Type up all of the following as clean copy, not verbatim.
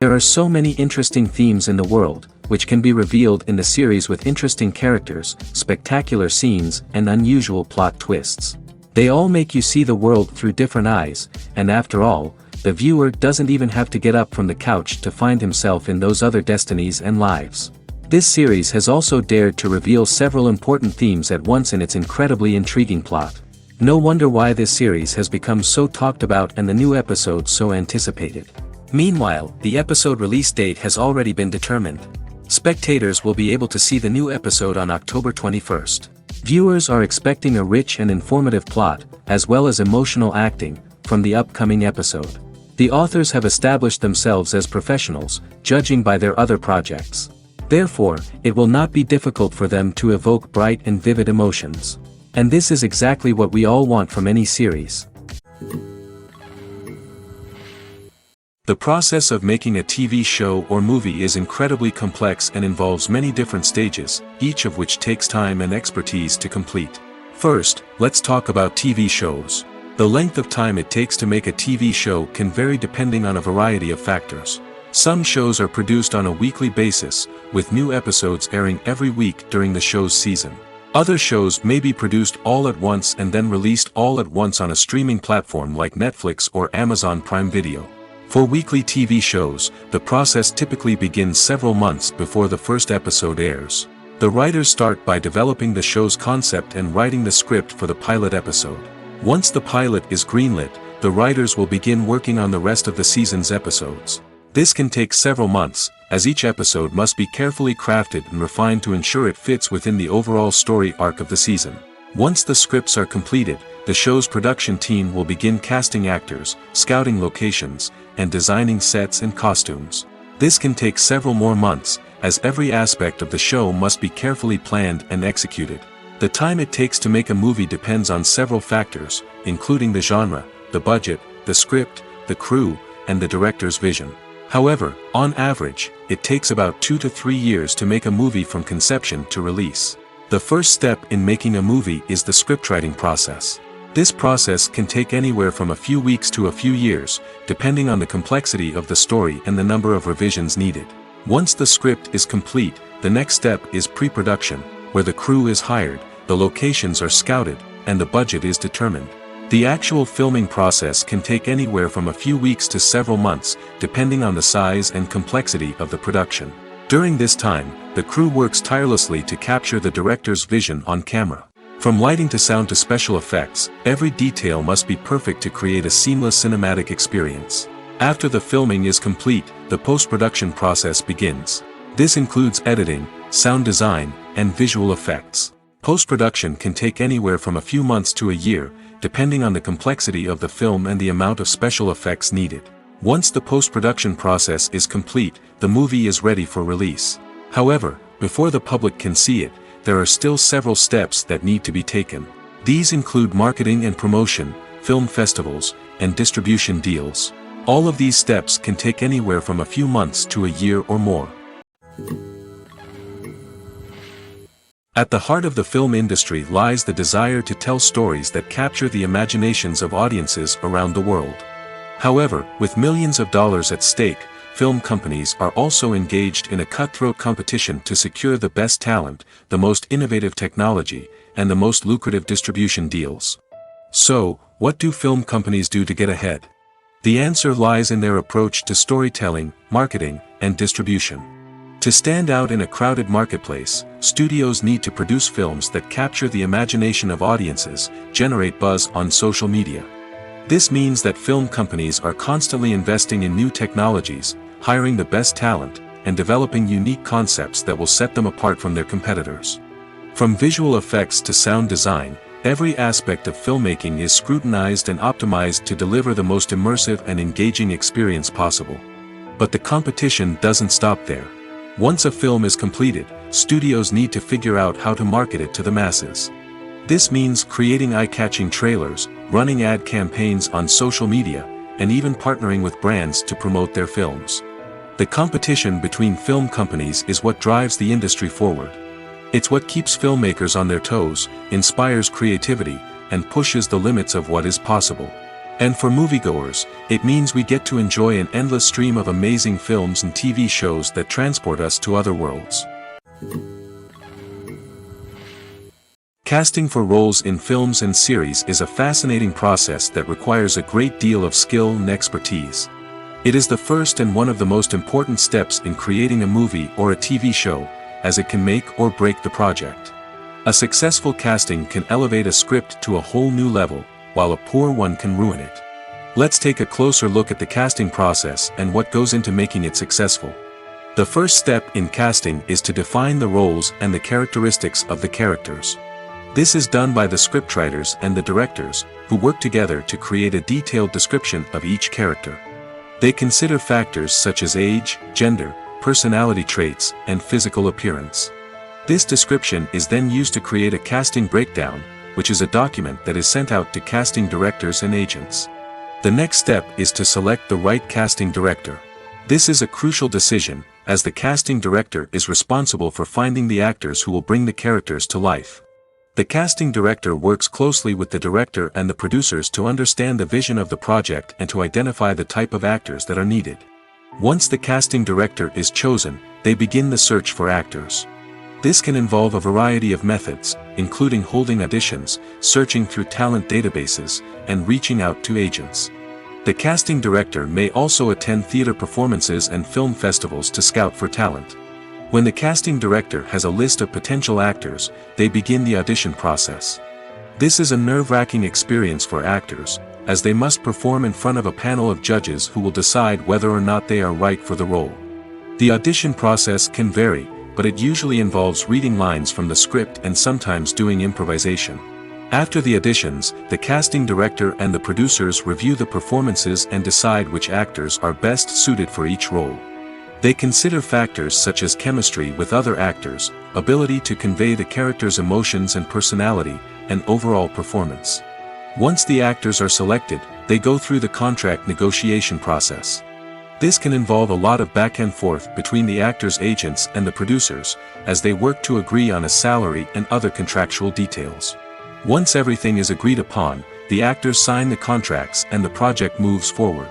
There are so many interesting themes in the world, which can be revealed in the series with interesting characters, spectacular scenes, and unusual plot twists. They all make you see the world through different eyes, and after all, the viewer doesn't even have to get up from the couch to find himself in those other destinies and lives. This series has also dared to reveal several important themes at once in its incredibly intriguing plot. No wonder why this series has become so talked about and the new episodes so anticipated. Meanwhile, the episode release date has already been determined. Spectators will be able to see the new episode on October 21st. Viewers are expecting a rich and informative plot, as well as emotional acting, from the upcoming episode. The authors have established themselves as professionals, judging by their other projects. Therefore, it will not be difficult for them to evoke bright and vivid emotions. And this is exactly what we all want from any series. The process of making a TV show or movie is incredibly complex and involves many different stages, each of which takes time and expertise to complete. First, let's talk about TV shows. The length of time it takes to make a TV show can vary depending on a variety of factors. Some shows are produced on a weekly basis, with new episodes airing every week during the show's season. Other shows may be produced all at once and then released all at once on a streaming platform like Netflix or Amazon Prime Video. For weekly TV shows, the process typically begins several months before the first episode airs. The writers start by developing the show's concept and writing the script for the pilot episode. Once the pilot is greenlit, the writers will begin working on the rest of the season's episodes. This can take several months, as each episode must be carefully crafted and refined to ensure it fits within the overall story arc of the season. Once the scripts are completed, the show's production team will begin casting actors, scouting locations, and designing sets and costumes. This can take several more months, as every aspect of the show must be carefully planned and executed. The time it takes to make a movie depends on several factors, including the genre, the budget, the script, the crew, and the director's vision. However, on average, it takes about 2 to 3 years to make a movie from conception to release. The first step in making a movie is the scriptwriting process. This process can take anywhere from a few weeks to a few years, depending on the complexity of the story and the number of revisions needed. Once the script is complete, the next step is pre-production, where the crew is hired, the locations are scouted, and the budget is determined. The actual filming process can take anywhere from a few weeks to several months, depending on the size and complexity of the production. During this time, the crew works tirelessly to capture the director's vision on camera. From lighting to sound to special effects, every detail must be perfect to create a seamless cinematic experience. After the filming is complete, the post-production process begins. This includes editing, sound design, and visual effects. Post-production can take anywhere from a few months to a year, depending on the complexity of the film and the amount of special effects needed. Once the post-production process is complete, the movie is ready for release. However, before the public can see it, there are still several steps that need to be taken. These include marketing and promotion, film festivals, and distribution deals. All of these steps can take anywhere from a few months to a year or more. At the heart of the film industry lies the desire to tell stories that capture the imaginations of audiences around the world. However, with millions of dollars at stake, film companies are also engaged in a cutthroat competition to secure the best talent, the most innovative technology, and the most lucrative distribution deals. So, what do film companies do to get ahead? The answer lies in their approach to storytelling, marketing, and distribution. To stand out in a crowded marketplace, studios need to produce films that capture the imagination of audiences, generate buzz on social media. This means that film companies are constantly investing in new technologies, hiring the best talent, and developing unique concepts that will set them apart from their competitors. From visual effects to sound design, every aspect of filmmaking is scrutinized and optimized to deliver the most immersive and engaging experience possible. But the competition doesn't stop there. Once a film is completed, studios need to figure out how to market it to the masses. This means creating eye-catching trailers, running ad campaigns on social media, and even partnering with brands to promote their films. The competition between film companies is what drives the industry forward. It's what keeps filmmakers on their toes, inspires creativity, and pushes the limits of what is possible. And for moviegoers, it means we get to enjoy an endless stream of amazing films and TV shows that transport us to other worlds. Casting for roles in films and series is a fascinating process that requires a great deal of skill and expertise. It is the first and one of the most important steps in creating a movie or a TV show, as it can make or break the project. A successful casting can elevate a script to a whole new level, while a poor one can ruin it. Let's take a closer look at the casting process and what goes into making it successful. The first step in casting is to define the roles and the characteristics of the characters. This is done by the scriptwriters and the directors, who work together to create a detailed description of each character. They consider factors such as age, gender, personality traits, and physical appearance. This description is then used to create a casting breakdown, which is a document that is sent out to casting directors and agents. The next step is to select the right casting director. This is a crucial decision, as the casting director is responsible for finding the actors who will bring the characters to life. The casting director works closely with the director and the producers to understand the vision of the project and to identify the type of actors that are needed. Once the casting director is chosen, they begin the search for actors. This can involve a variety of methods, including holding auditions, searching through talent databases, and reaching out to agents. The casting director may also attend theater performances and film festivals to scout for talent. When the casting director has a list of potential actors, they begin the audition process. This is a nerve-wracking experience for actors, as they must perform in front of a panel of judges who will decide whether or not they are right for the role. The audition process can vary, but it usually involves reading lines from the script and sometimes doing improvisation. After the auditions, the casting director and the producers review the performances and decide which actors are best suited for each role. They consider factors such as chemistry with other actors, ability to convey the character's emotions and personality, and overall performance. Once the actors are selected, they go through the contract negotiation process. This can involve a lot of back and forth between the actors' agents and the producers, as they work to agree on a salary and other contractual details. Once everything is agreed upon, the actors sign the contracts and the project moves forward.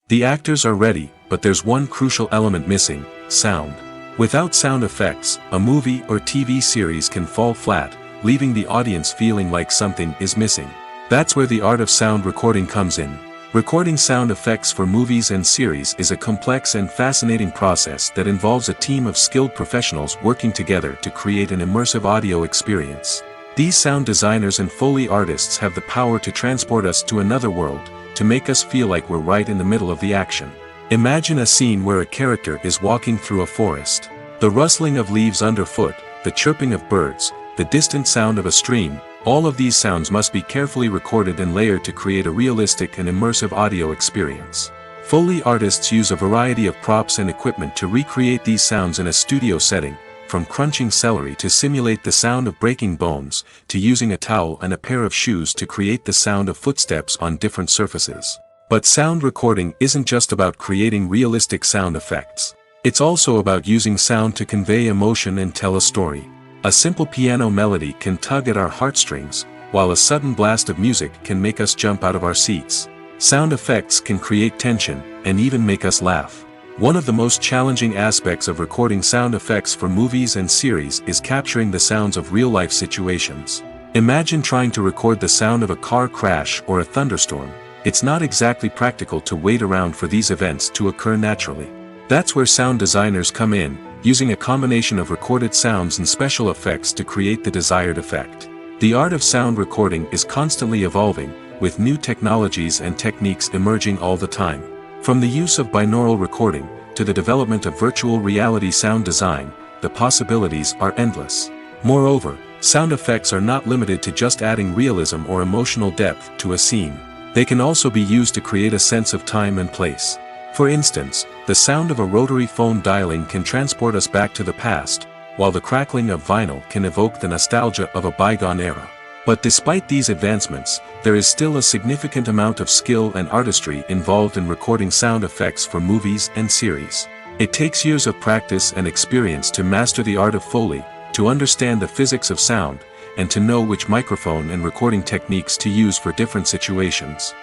The actors are ready, but there's one crucial element missing: sound. Without sound effects, a movie or TV series can fall flat, leaving the audience feeling like something is missing. That's where the art of sound recording comes in. Recording sound effects for movies and series is a complex and fascinating process that involves a team of skilled professionals working together to create an immersive audio experience. These sound designers and Foley artists have the power to transport us to another world, to make us feel like we're right in the middle of the action. Imagine a scene where a character is walking through a forest. The rustling of leaves underfoot, the chirping of birds, the distant sound of a stream, all of these sounds must be carefully recorded and layered to create a realistic and immersive audio experience. Foley artists use a variety of props and equipment to recreate these sounds in a studio setting, from crunching celery to simulate the sound of breaking bones, to using a towel and a pair of shoes to create the sound of footsteps on different surfaces. But sound recording isn't just about creating realistic sound effects. It's also about using sound to convey emotion and tell a story. A simple piano melody can tug at our heartstrings, while a sudden blast of music can make us jump out of our seats. Sound effects can create tension, and even make us laugh. One of the most challenging aspects of recording sound effects for movies and series is capturing the sounds of real-life situations. Imagine trying to record the sound of a car crash or a thunderstorm. It's not exactly practical to wait around for these events to occur naturally. That's where sound designers come in, using a combination of recorded sounds and special effects to create the desired effect. The art of sound recording is constantly evolving, with new technologies and techniques emerging all the time. From the use of binaural recording, to the development of virtual reality sound design, the possibilities are endless. Moreover, sound effects are not limited to just adding realism or emotional depth to a scene. They can also be used to create a sense of time and place. For instance, the sound of a rotary phone dialing can transport us back to the past, while the crackling of vinyl can evoke the nostalgia of a bygone era. But despite these advancements, there is still a significant amount of skill and artistry involved in recording sound effects for movies and series. It takes years of practice and experience to master the art of Foley, to understand the physics of sound, and to know which microphone and recording techniques to use for different situations.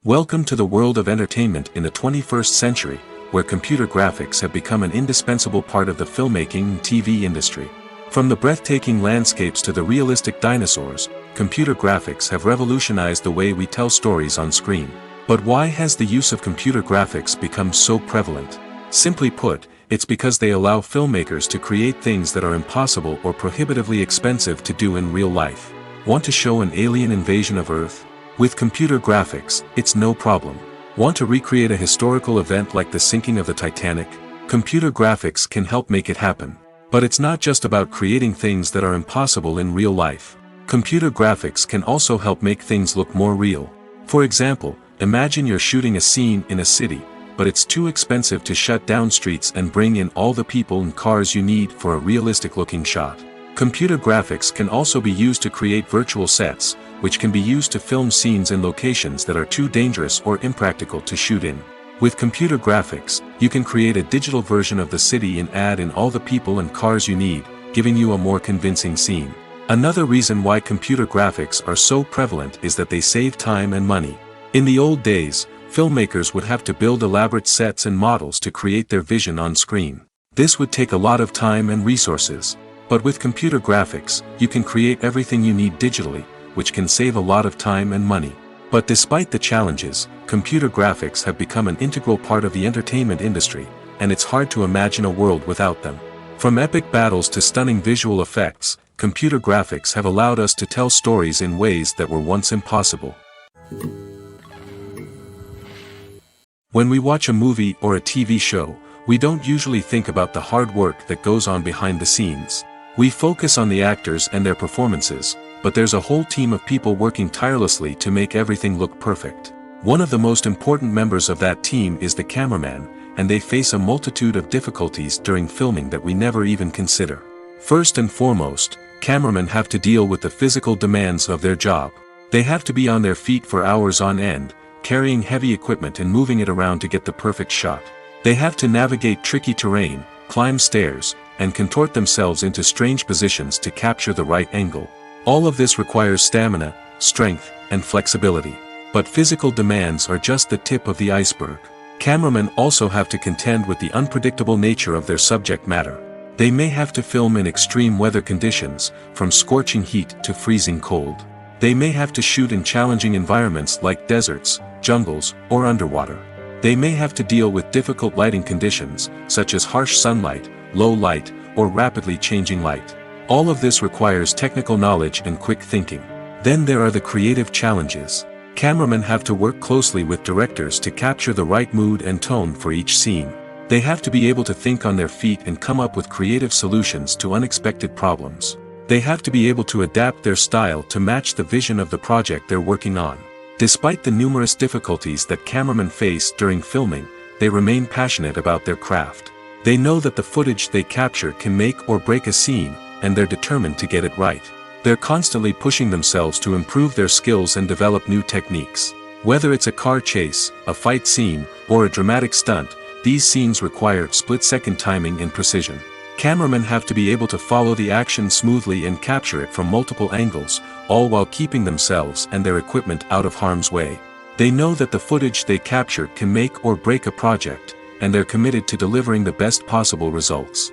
Welcome to the world of entertainment in the 21st century, where computer graphics have become an indispensable part of the filmmaking and TV industry. From the breathtaking landscapes to the realistic dinosaurs, computer graphics have revolutionized the way we tell stories on screen. But why has the use of computer graphics become so prevalent? Simply put, it's because they allow filmmakers to create things that are impossible or prohibitively expensive to do in real life. Want to show an alien invasion of Earth? With computer graphics, it's no problem. Want to recreate a historical event like the sinking of the Titanic? Computer graphics can help make it happen. But it's not just about creating things that are impossible in real life. Computer graphics can also help make things look more real. For example, imagine you're shooting a scene in a city, but it's too expensive to shut down streets and bring in all the people and cars you need for a realistic-looking shot. Computer graphics can also be used to create virtual sets, which can be used to film scenes in locations that are too dangerous or impractical to shoot in. With computer graphics, you can create a digital version of the city and add in all the people and cars you need, giving you a more convincing scene. Another reason why computer graphics are so prevalent is that they save time and money. In the old days, filmmakers would have to build elaborate sets and models to create their vision on screen. This would take a lot of time and resources. But with computer graphics, you can create everything you need digitally, which can save a lot of time and money. But despite the challenges, computer graphics have become an integral part of the entertainment industry, and it's hard to imagine a world without them. From epic battles to stunning visual effects, computer graphics have allowed us to tell stories in ways that were once impossible. When we watch a movie or a TV show, we don't usually think about the hard work that goes on behind the scenes. We focus on the actors and their performances, but there's a whole team of people working tirelessly to make everything look perfect. One of the most important members of that team is the cameraman, and they face a multitude of difficulties during filming that we never even consider. First and foremost, cameramen have to deal with the physical demands of their job. They have to be on their feet for hours on end, carrying heavy equipment and moving it around to get the perfect shot. They have to navigate tricky terrain, climb stairs, and contort themselves into strange positions to capture the right angle. All of this requires stamina, strength, and flexibility. But physical demands are just the tip of the iceberg. Cameramen also have to contend with the unpredictable nature of their subject matter. They may have to film in extreme weather conditions, from scorching heat to freezing cold. They may have to shoot in challenging environments like deserts, jungles, or underwater. They may have to deal with difficult lighting conditions, such as harsh sunlight, low light, or rapidly changing light. All of this requires technical knowledge and quick thinking. Then there are the creative challenges. Cameramen have to work closely with directors to capture the right mood and tone for each scene. They have to be able to think on their feet and come up with creative solutions to unexpected problems. They have to be able to adapt their style to match the vision of the project they're working on. Despite the numerous difficulties that cameramen face during filming, they remain passionate about their craft. They know that the footage they capture can make or break a scene, and they're determined to get it right. They're constantly pushing themselves to improve their skills and develop new techniques. Whether it's a car chase, a fight scene, or a dramatic stunt, these scenes require split-second timing and precision. Cameramen have to be able to follow the action smoothly and capture it from multiple angles, all while keeping themselves and their equipment out of harm's way. They know that the footage they capture can make or break a project, and they're committed to delivering the best possible results.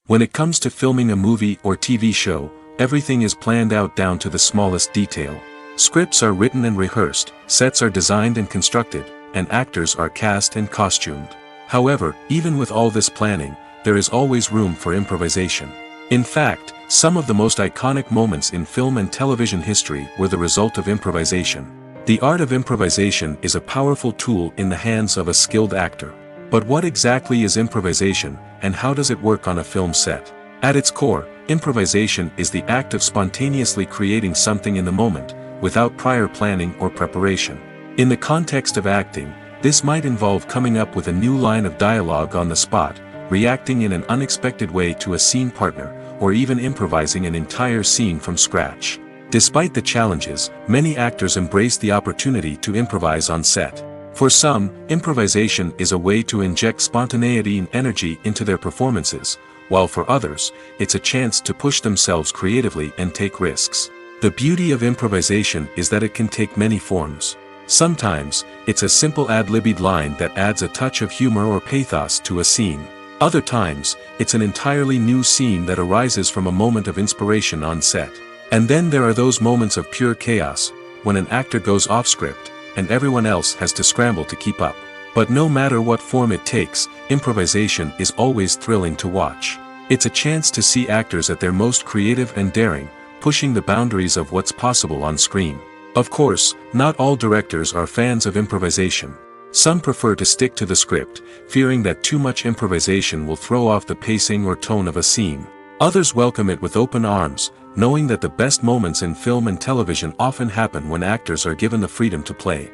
When it comes to filming a movie or TV show, everything is planned out down to the smallest detail. Scripts are written and rehearsed, sets are designed and constructed, and actors are cast and costumed. However, even with all this planning, there is always room for improvisation. In fact, some of the most iconic moments in film and television history were the result of improvisation. The art of improvisation is a powerful tool in the hands of a skilled actor. But what exactly is improvisation, and how does it work on a film set? At its core, improvisation is the act of spontaneously creating something in the moment, without prior planning or preparation. In the context of acting, this might involve coming up with a new line of dialogue on the spot, reacting in an unexpected way to a scene partner, or even improvising an entire scene from scratch. Despite the challenges, many actors embrace the opportunity to improvise on set. For some, improvisation is a way to inject spontaneity and energy into their performances, while for others, it's a chance to push themselves creatively and take risks. The beauty of improvisation is that it can take many forms. Sometimes, it's a simple ad-libbed line that adds a touch of humor or pathos to a scene. Other times, it's an entirely new scene that arises from a moment of inspiration on set. And then there are those moments of pure chaos, when an actor goes off script, and everyone else has to scramble to keep up. But no matter what form it takes, improvisation is always thrilling to watch. It's a chance to see actors at their most creative and daring, pushing the boundaries of what's possible on screen. Of course, not all directors are fans of improvisation. Some prefer to stick to the script, fearing that too much improvisation will throw off the pacing or tone of a scene. Others welcome it with open arms, knowing that the best moments in film and television often happen when actors are given the freedom to play.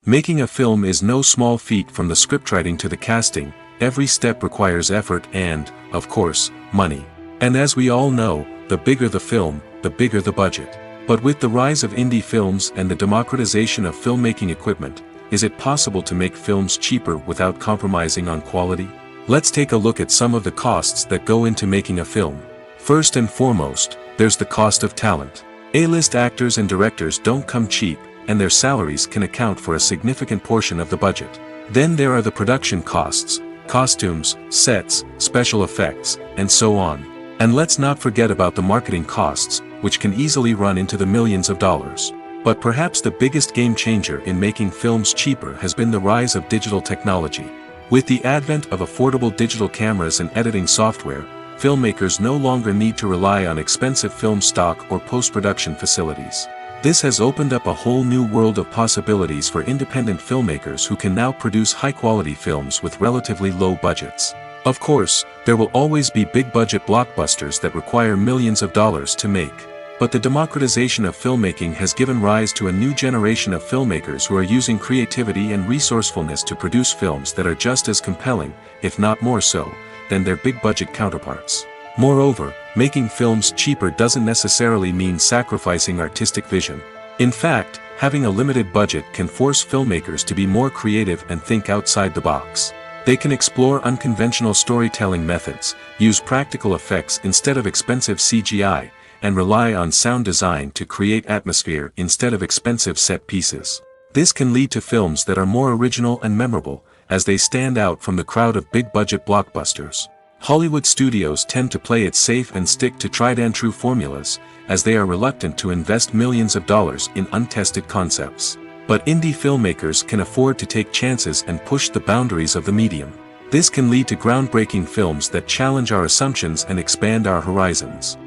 Making a film is no small feat. From the scriptwriting to the casting, every step requires effort and, of course, money. And as we all know, the bigger the film, the bigger the budget. But with the rise of indie films and the democratization of filmmaking equipment, is it possible to make films cheaper without compromising on quality? Let's take a look at some of the costs that go into making a film. First and foremost, there's the cost of talent. A-list actors and directors don't come cheap, and their salaries can account for a significant portion of the budget. Then there are the production costs, costumes, sets, special effects, and so on. And let's not forget about the marketing costs, which can easily run into the millions of dollars. But perhaps the biggest game changer in making films cheaper has been the rise of digital technology. With the advent of affordable digital cameras and editing software, filmmakers no longer need to rely on expensive film stock or post-production facilities. This has opened up a whole new world of possibilities for independent filmmakers who can now produce high-quality films with relatively low budgets. Of course, there will always be big-budget blockbusters that require millions of dollars to make. But the democratization of filmmaking has given rise to a new generation of filmmakers who are using creativity and resourcefulness to produce films that are just as compelling, if not more so, than their big-budget counterparts. Moreover, making films cheaper doesn't necessarily mean sacrificing artistic vision. In fact, having a limited budget can force filmmakers to be more creative and think outside the box. They can explore unconventional storytelling methods, use practical effects instead of expensive CGI, and rely on sound design to create atmosphere instead of expensive set pieces. This can lead to films that are more original and memorable, as they stand out from the crowd of big-budget blockbusters. Hollywood studios tend to play it safe and stick to tried-and-true formulas, as they are reluctant to invest millions of dollars in untested concepts. But indie filmmakers can afford to take chances and push the boundaries of the medium. This can lead to groundbreaking films that challenge our assumptions and expand our horizons.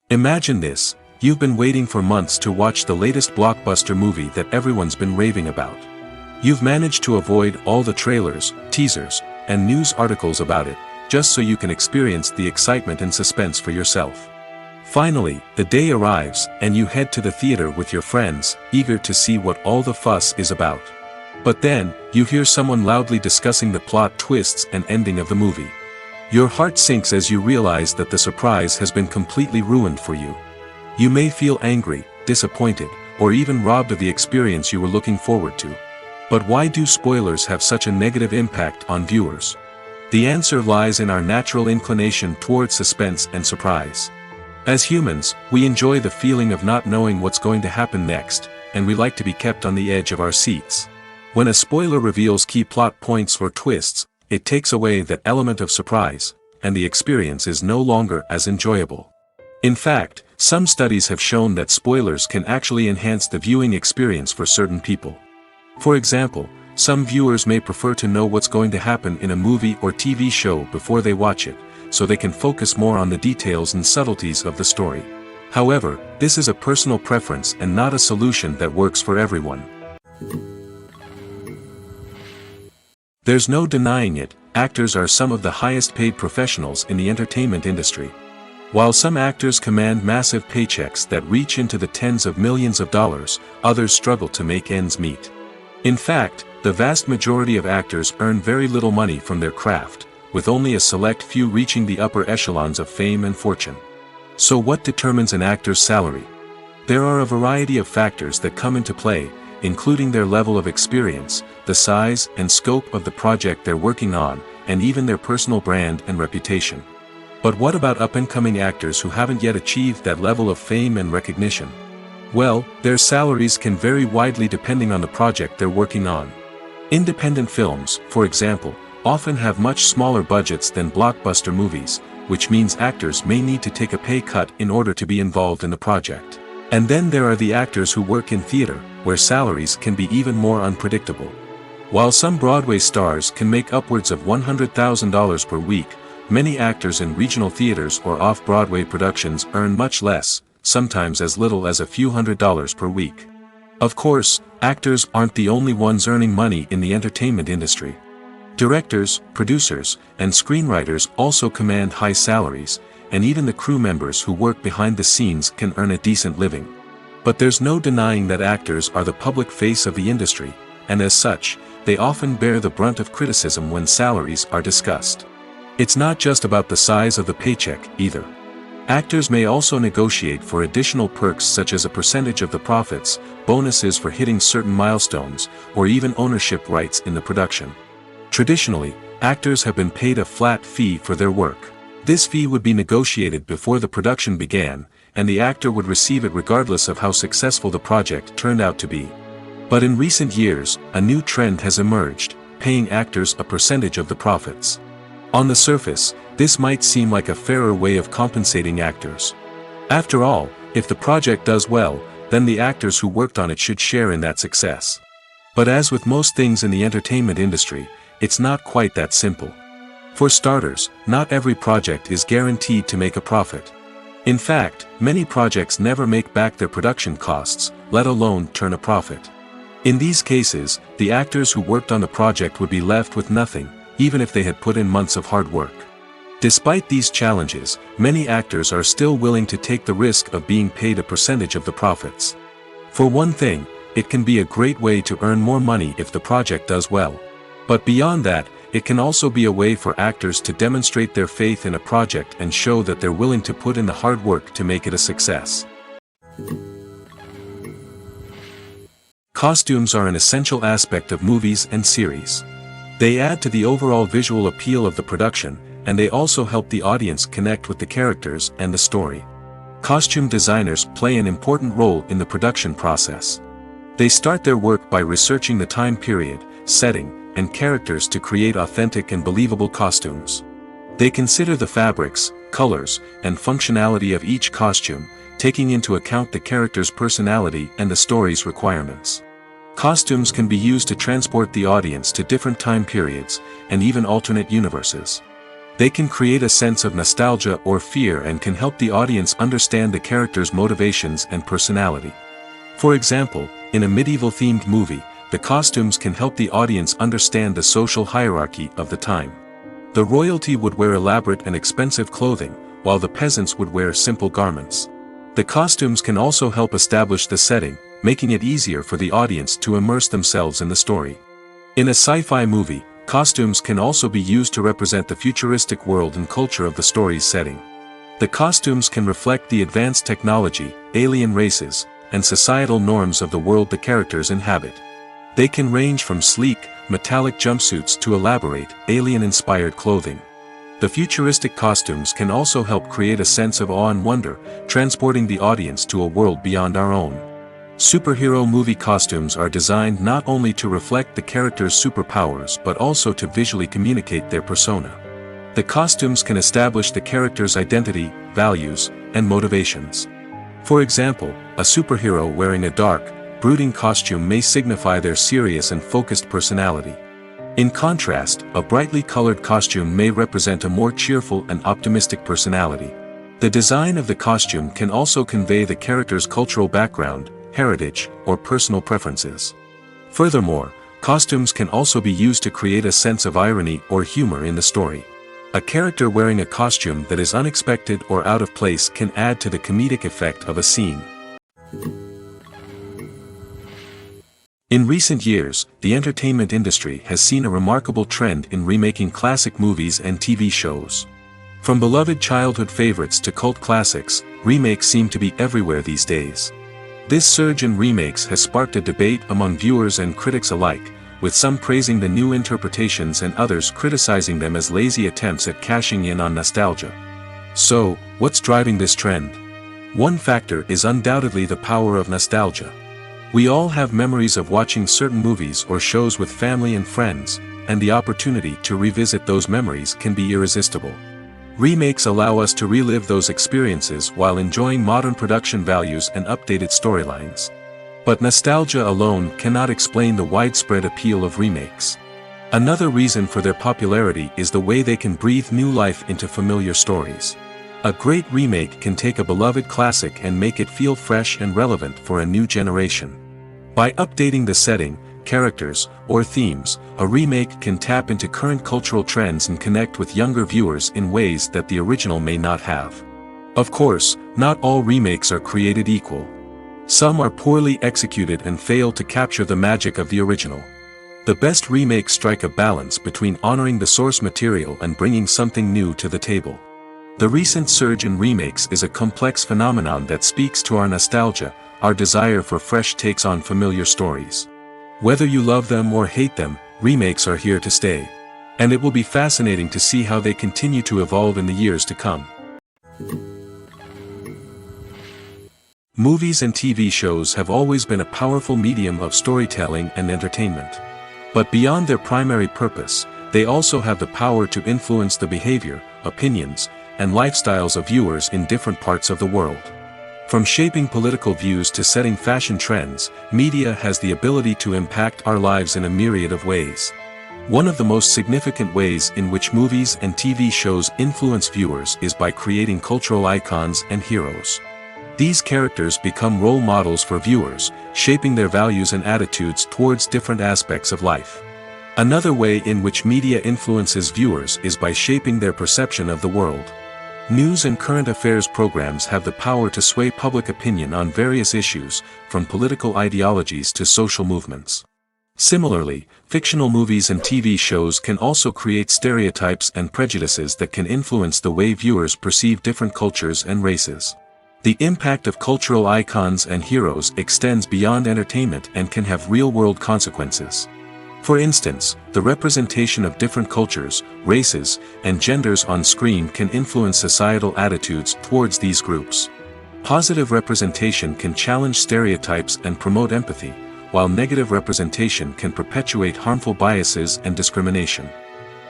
Imagine this: you've been waiting for months to watch the latest blockbuster movie that everyone's been raving about. You've managed to avoid all the trailers, teasers, and news articles about it, just so you can experience the excitement and suspense for yourself. Finally, the day arrives, and you head to the theater with your friends, eager to see what all the fuss is about. But then, you hear someone loudly discussing the plot twists and ending of the movie. Your heart sinks as you realize that the surprise has been completely ruined for you. You may feel angry, disappointed, or even robbed of the experience you were looking forward to. But why do spoilers have such a negative impact on viewers? The answer lies in our natural inclination toward suspense and surprise. As humans, we enjoy the feeling of not knowing what's going to happen next, and we like to be kept on the edge of our seats. When a spoiler reveals key plot points or twists, it takes away that element of surprise, and the experience is no longer as enjoyable. In fact, some studies have shown that spoilers can actually enhance the viewing experience for certain people. For example, some viewers may prefer to know what's going to happen in a movie or TV show before they watch it, so they can focus more on the details and subtleties of the story. However, this is a personal preference and not a solution that works for everyone. There's no denying it, actors are some of the highest paid professionals in the entertainment industry. While some actors command massive paychecks that reach into the tens of millions of dollars, others struggle to make ends meet. In fact, the vast majority of actors earn very little money from their craft, with only a select few reaching the upper echelons of fame and fortune. So what determines an actor's salary? There are a variety of factors that come into play, including their level of experience, the size and scope of the project they're working on, and even their personal brand and reputation. But what about up-and-coming actors who haven't yet achieved that level of fame and recognition? Well, their salaries can vary widely depending on the project they're working on. Independent films, for example, often have much smaller budgets than blockbuster movies, which means actors may need to take a pay cut in order to be involved in the project. And then there are the actors who work in theater, where salaries can be even more unpredictable. While some Broadway stars can make upwards of $100,000 per week, many actors in regional theaters or off-Broadway productions earn much less, sometimes as little as a few $100s per week. Of course, actors aren't the only ones earning money in the entertainment industry. Directors, producers, and screenwriters also command high salaries, and even the crew members who work behind the scenes can earn a decent living. But there's no denying that actors are the public face of the industry, and as such, they often bear the brunt of criticism when salaries are discussed. It's not just about the size of the paycheck, either. Actors may also negotiate for additional perks such as a percentage of the profits, bonuses for hitting certain milestones, or even ownership rights in the production. Traditionally, actors have been paid a flat fee for their work. This fee would be negotiated before the production began, and the actor would receive it regardless of how successful the project turned out to be. But in recent years, a new trend has emerged, paying actors a percentage of the profits. On the surface, this might seem like a fairer way of compensating actors. After all, if the project does well, then the actors who worked on it should share in that success. But as with most things in the entertainment industry, it's not quite that simple. For starters, not every project is guaranteed to make a profit. In fact, many projects never make back their production costs, let alone turn a profit. In these cases, the actors who worked on the project would be left with nothing, even if they had put in months of hard work. Despite these challenges, many actors are still willing to take the risk of being paid a percentage of the profits. For one thing, it can be a great way to earn more money if the project does well. But beyond that, it can also be a way for actors to demonstrate their faith in a project and show that they're willing to put in the hard work to make it a success. Costumes are an essential aspect of movies and series. They add to the overall visual appeal of the production, and they also help the audience connect with the characters and the story. Costume designers play an important role in the production process. They start their work by researching the time period, setting, and characters to create authentic and believable costumes. They consider the fabrics, colors, and functionality of each costume, taking into account the character's personality and the story's requirements. Costumes can be used to transport the audience to different time periods, and even alternate universes. They can create a sense of nostalgia or fear and can help the audience understand the character's motivations and personality. For example, in a medieval-themed movie, the costumes can help the audience understand the social hierarchy of the time. The royalty would wear elaborate and expensive clothing, while the peasants would wear simple garments. The costumes can also help establish the setting, making it easier for the audience to immerse themselves in the story. In a sci-fi movie, costumes can also be used to represent the futuristic world and culture of the story's setting. The costumes can reflect the advanced technology, alien races, and societal norms of the world the characters inhabit. They can range from sleek, metallic jumpsuits to elaborate, alien-inspired clothing. The futuristic costumes can also help create a sense of awe and wonder, transporting the audience to a world beyond our own. Superhero movie costumes are designed not only to reflect the character's superpowers but also to visually communicate their persona. The costumes can establish the character's identity, values, and motivations. For example, a superhero wearing a dark, brooding costume may signify their serious and focused personality. In contrast, a brightly colored costume may represent a more cheerful and optimistic personality. The design of the costume can also convey the character's cultural background, heritage, or personal preferences. Furthermore, costumes can also be used to create a sense of irony or humor in the story. A character wearing a costume that is unexpected or out of place can add to the comedic effect of a scene. In recent years, the entertainment industry has seen a remarkable trend in remaking classic movies and TV shows. From beloved childhood favorites to cult classics, remakes seem to be everywhere these days. This surge in remakes has sparked a debate among viewers and critics alike, with some praising the new interpretations and others criticizing them as lazy attempts at cashing in on nostalgia. So, what's driving this trend? One factor is undoubtedly the power of nostalgia. We all have memories of watching certain movies or shows with family and friends, and the opportunity to revisit those memories can be irresistible. Remakes allow us to relive those experiences while enjoying modern production values and updated storylines. But nostalgia alone cannot explain the widespread appeal of remakes. Another reason for their popularity is the way they can breathe new life into familiar stories. A great remake can take a beloved classic and make it feel fresh and relevant for a new generation. By updating the setting, characters, or themes, a remake can tap into current cultural trends and connect with younger viewers in ways that the original may not have. Of course, not all remakes are created equal. Some are poorly executed and fail to capture the magic of the original. The best remakes strike a balance between honoring the source material and bringing something new to the table. The recent surge in remakes is a complex phenomenon that speaks to our nostalgia, our desire for fresh takes on familiar stories. Whether you love them or hate them, remakes are here to stay. And it will be fascinating to see how they continue to evolve in the years to come. Movies and TV shows have always been a powerful medium of storytelling and entertainment. But beyond their primary purpose, they also have the power to influence the behavior, opinions, and lifestyles of viewers in different parts of the world. From shaping political views to setting fashion trends, media has the ability to impact our lives in a myriad of ways. One of the most significant ways in which movies and TV shows influence viewers is by creating cultural icons and heroes. These characters become role models for viewers, shaping their values and attitudes towards different aspects of life. Another way in which media influences viewers is by shaping their perception of the world. News and current affairs programs have the power to sway public opinion on various issues, from political ideologies to social movements. Similarly, fictional movies and TV shows can also create stereotypes and prejudices that can influence the way viewers perceive different cultures and races. The impact of cultural icons and heroes extends beyond entertainment and can have real-world consequences. For instance, the representation of different cultures, races, and genders on screen can influence societal attitudes towards these groups. Positive representation can challenge stereotypes and promote empathy, while negative representation can perpetuate harmful biases and discrimination.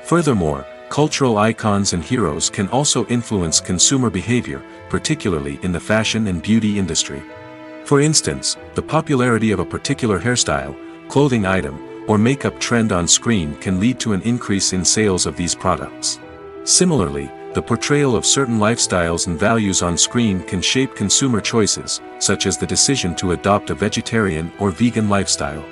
Furthermore, cultural icons and heroes can also influence consumer behavior, particularly in the fashion and beauty industry. For instance, the popularity of a particular hairstyle, clothing item, or makeup trend on screen can lead to an increase in sales of these products. Similarly, the portrayal of certain lifestyles and values on screen can shape consumer choices, such as the decision to adopt a vegetarian or vegan lifestyle.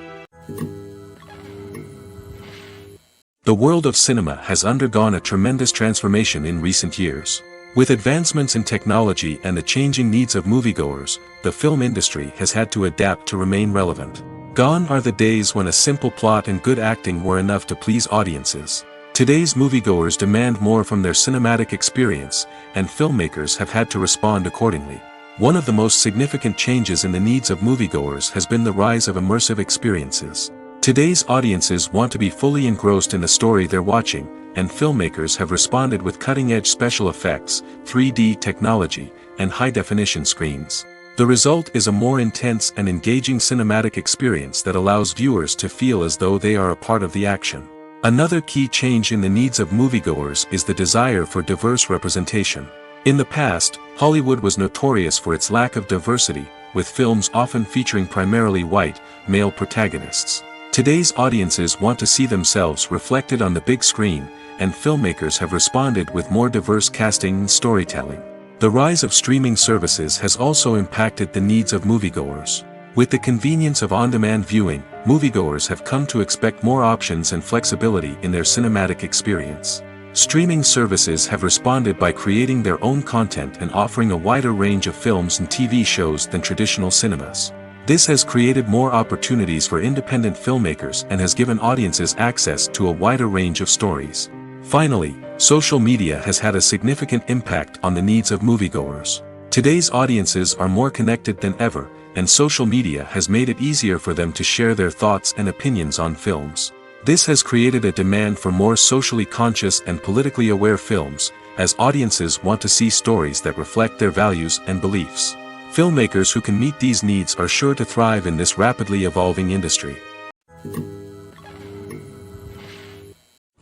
The world of cinema has undergone a tremendous transformation in recent years. With advancements in technology and the changing needs of moviegoers, the film industry has had to adapt to remain relevant. Gone are the days when a simple plot and good acting were enough to please audiences. Today's moviegoers demand more from their cinematic experience, and filmmakers have had to respond accordingly. One of the most significant changes in the needs of moviegoers has been the rise of immersive experiences. Today's audiences want to be fully engrossed in the story they're watching, and filmmakers have responded with cutting-edge special effects, 3D technology, and high-definition screens. The result is a more intense and engaging cinematic experience that allows viewers to feel as though they are a part of the action. Another key change in the needs of moviegoers is the desire for diverse representation. In the past, Hollywood was notorious for its lack of diversity, with films often featuring primarily white, male protagonists. Today's audiences want to see themselves reflected on the big screen, and filmmakers have responded with more diverse casting and storytelling. The rise of streaming services has also impacted the needs of moviegoers. With the convenience of on-demand viewing, moviegoers have come to expect more options and flexibility in their cinematic experience. Streaming services have responded by creating their own content and offering a wider range of films and TV shows than traditional cinemas. This has created more opportunities for independent filmmakers and has given audiences access to a wider range of stories. Finally, social media has had a significant impact on the needs of moviegoers. Today's audiences are more connected than ever, and social media has made it easier for them to share their thoughts and opinions on films. This has created a demand for more socially conscious and politically aware films, as audiences want to see stories that reflect their values and beliefs. Filmmakers who can meet these needs are sure to thrive in this rapidly evolving industry.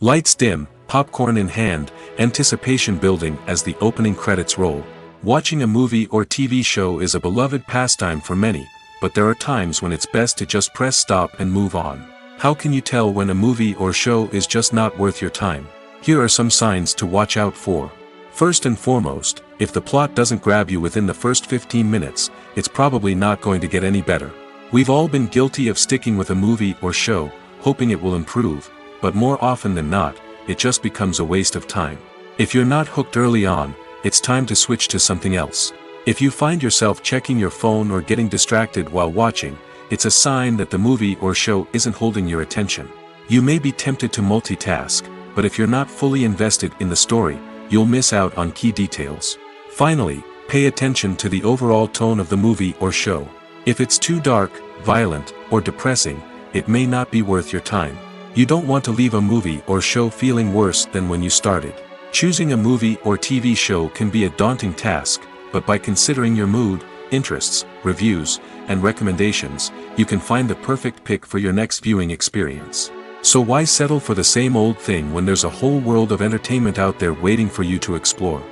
Lights dim, popcorn in hand, anticipation building as the opening credits roll. Watching a movie or TV show is a beloved pastime for many, but there are times when it's best to just press stop and move on. How can you tell when a movie or show is just not worth your time? Here are some signs to watch out for. First and foremost, if the plot doesn't grab you within the first 15 minutes, it's probably not going to get any better. We've all been guilty of sticking with a movie or show, hoping it will improve, but more often than not, it just becomes a waste of time. If you're not hooked early on, it's time to switch to something else. If you find yourself checking your phone or getting distracted while watching, it's a sign that the movie or show isn't holding your attention. You may be tempted to multitask, but if you're not fully invested in the story, you'll miss out on key details. Finally, pay attention to the overall tone of the movie or show. If it's too dark, violent, or depressing, it may not be worth your time. You don't want to leave a movie or show feeling worse than when you started. Choosing a movie or TV show can be a daunting task, but by considering your mood, interests, reviews, and recommendations, you can find the perfect pick for your next viewing experience. So why settle for the same old thing when there's a whole world of entertainment out there waiting for you to explore?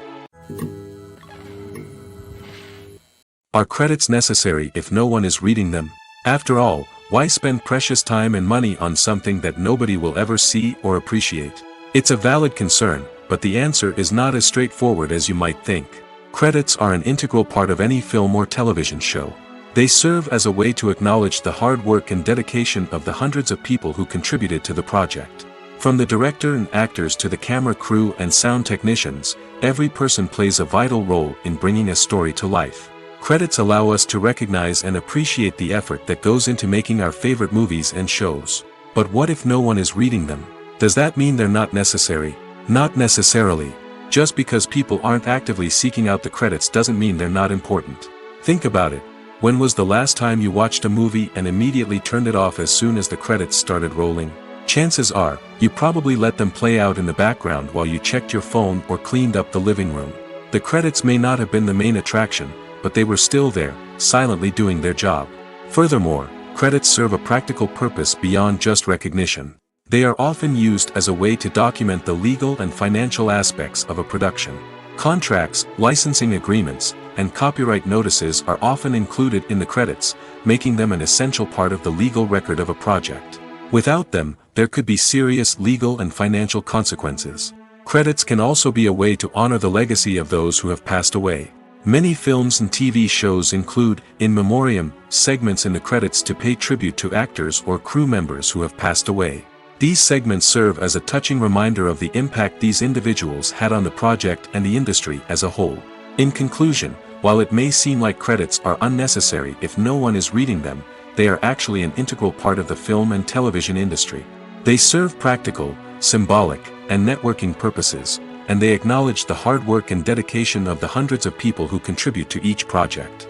Are credits necessary if no one is reading them? After all, why spend precious time and money on something that nobody will ever see or appreciate? It's a valid concern, but the answer is not as straightforward as you might think. Credits are an integral part of any film or television show. They serve as a way to acknowledge the hard work and dedication of the hundreds of people who contributed to the project. From the director and actors to the camera crew and sound technicians, every person plays a vital role in bringing a story to life. Credits allow us to recognize and appreciate the effort that goes into making our favorite movies and shows. But what if no one is reading them? Does that mean they're not necessary? Not necessarily. Just because people aren't actively seeking out the credits doesn't mean they're not important. Think about it. When was the last time you watched a movie and immediately turned it off as soon as the credits started rolling? Chances are, you probably let them play out in the background while you checked your phone or cleaned up the living room. The credits may not have been the main attraction, but they were still there, silently doing their job. Furthermore, credits serve a practical purpose beyond just recognition. They are often used as a way to document the legal and financial aspects of a production. Contracts, licensing agreements, and copyright notices are often included in the credits, making them an essential part of the legal record of a project. Without them, there could be serious legal and financial consequences. Credits can also be a way to honor the legacy of those who have passed away. Many films and TV shows include, in memoriam, segments in the credits to pay tribute to actors or crew members who have passed away. These segments serve as a touching reminder of the impact these individuals had on the project and the industry as a whole. In conclusion, while it may seem like credits are unnecessary if no one is reading them, they are actually an integral part of the film and television industry. They serve practical, symbolic, and networking purposes, and they acknowledge the hard work and dedication of the hundreds of people who contribute to each project.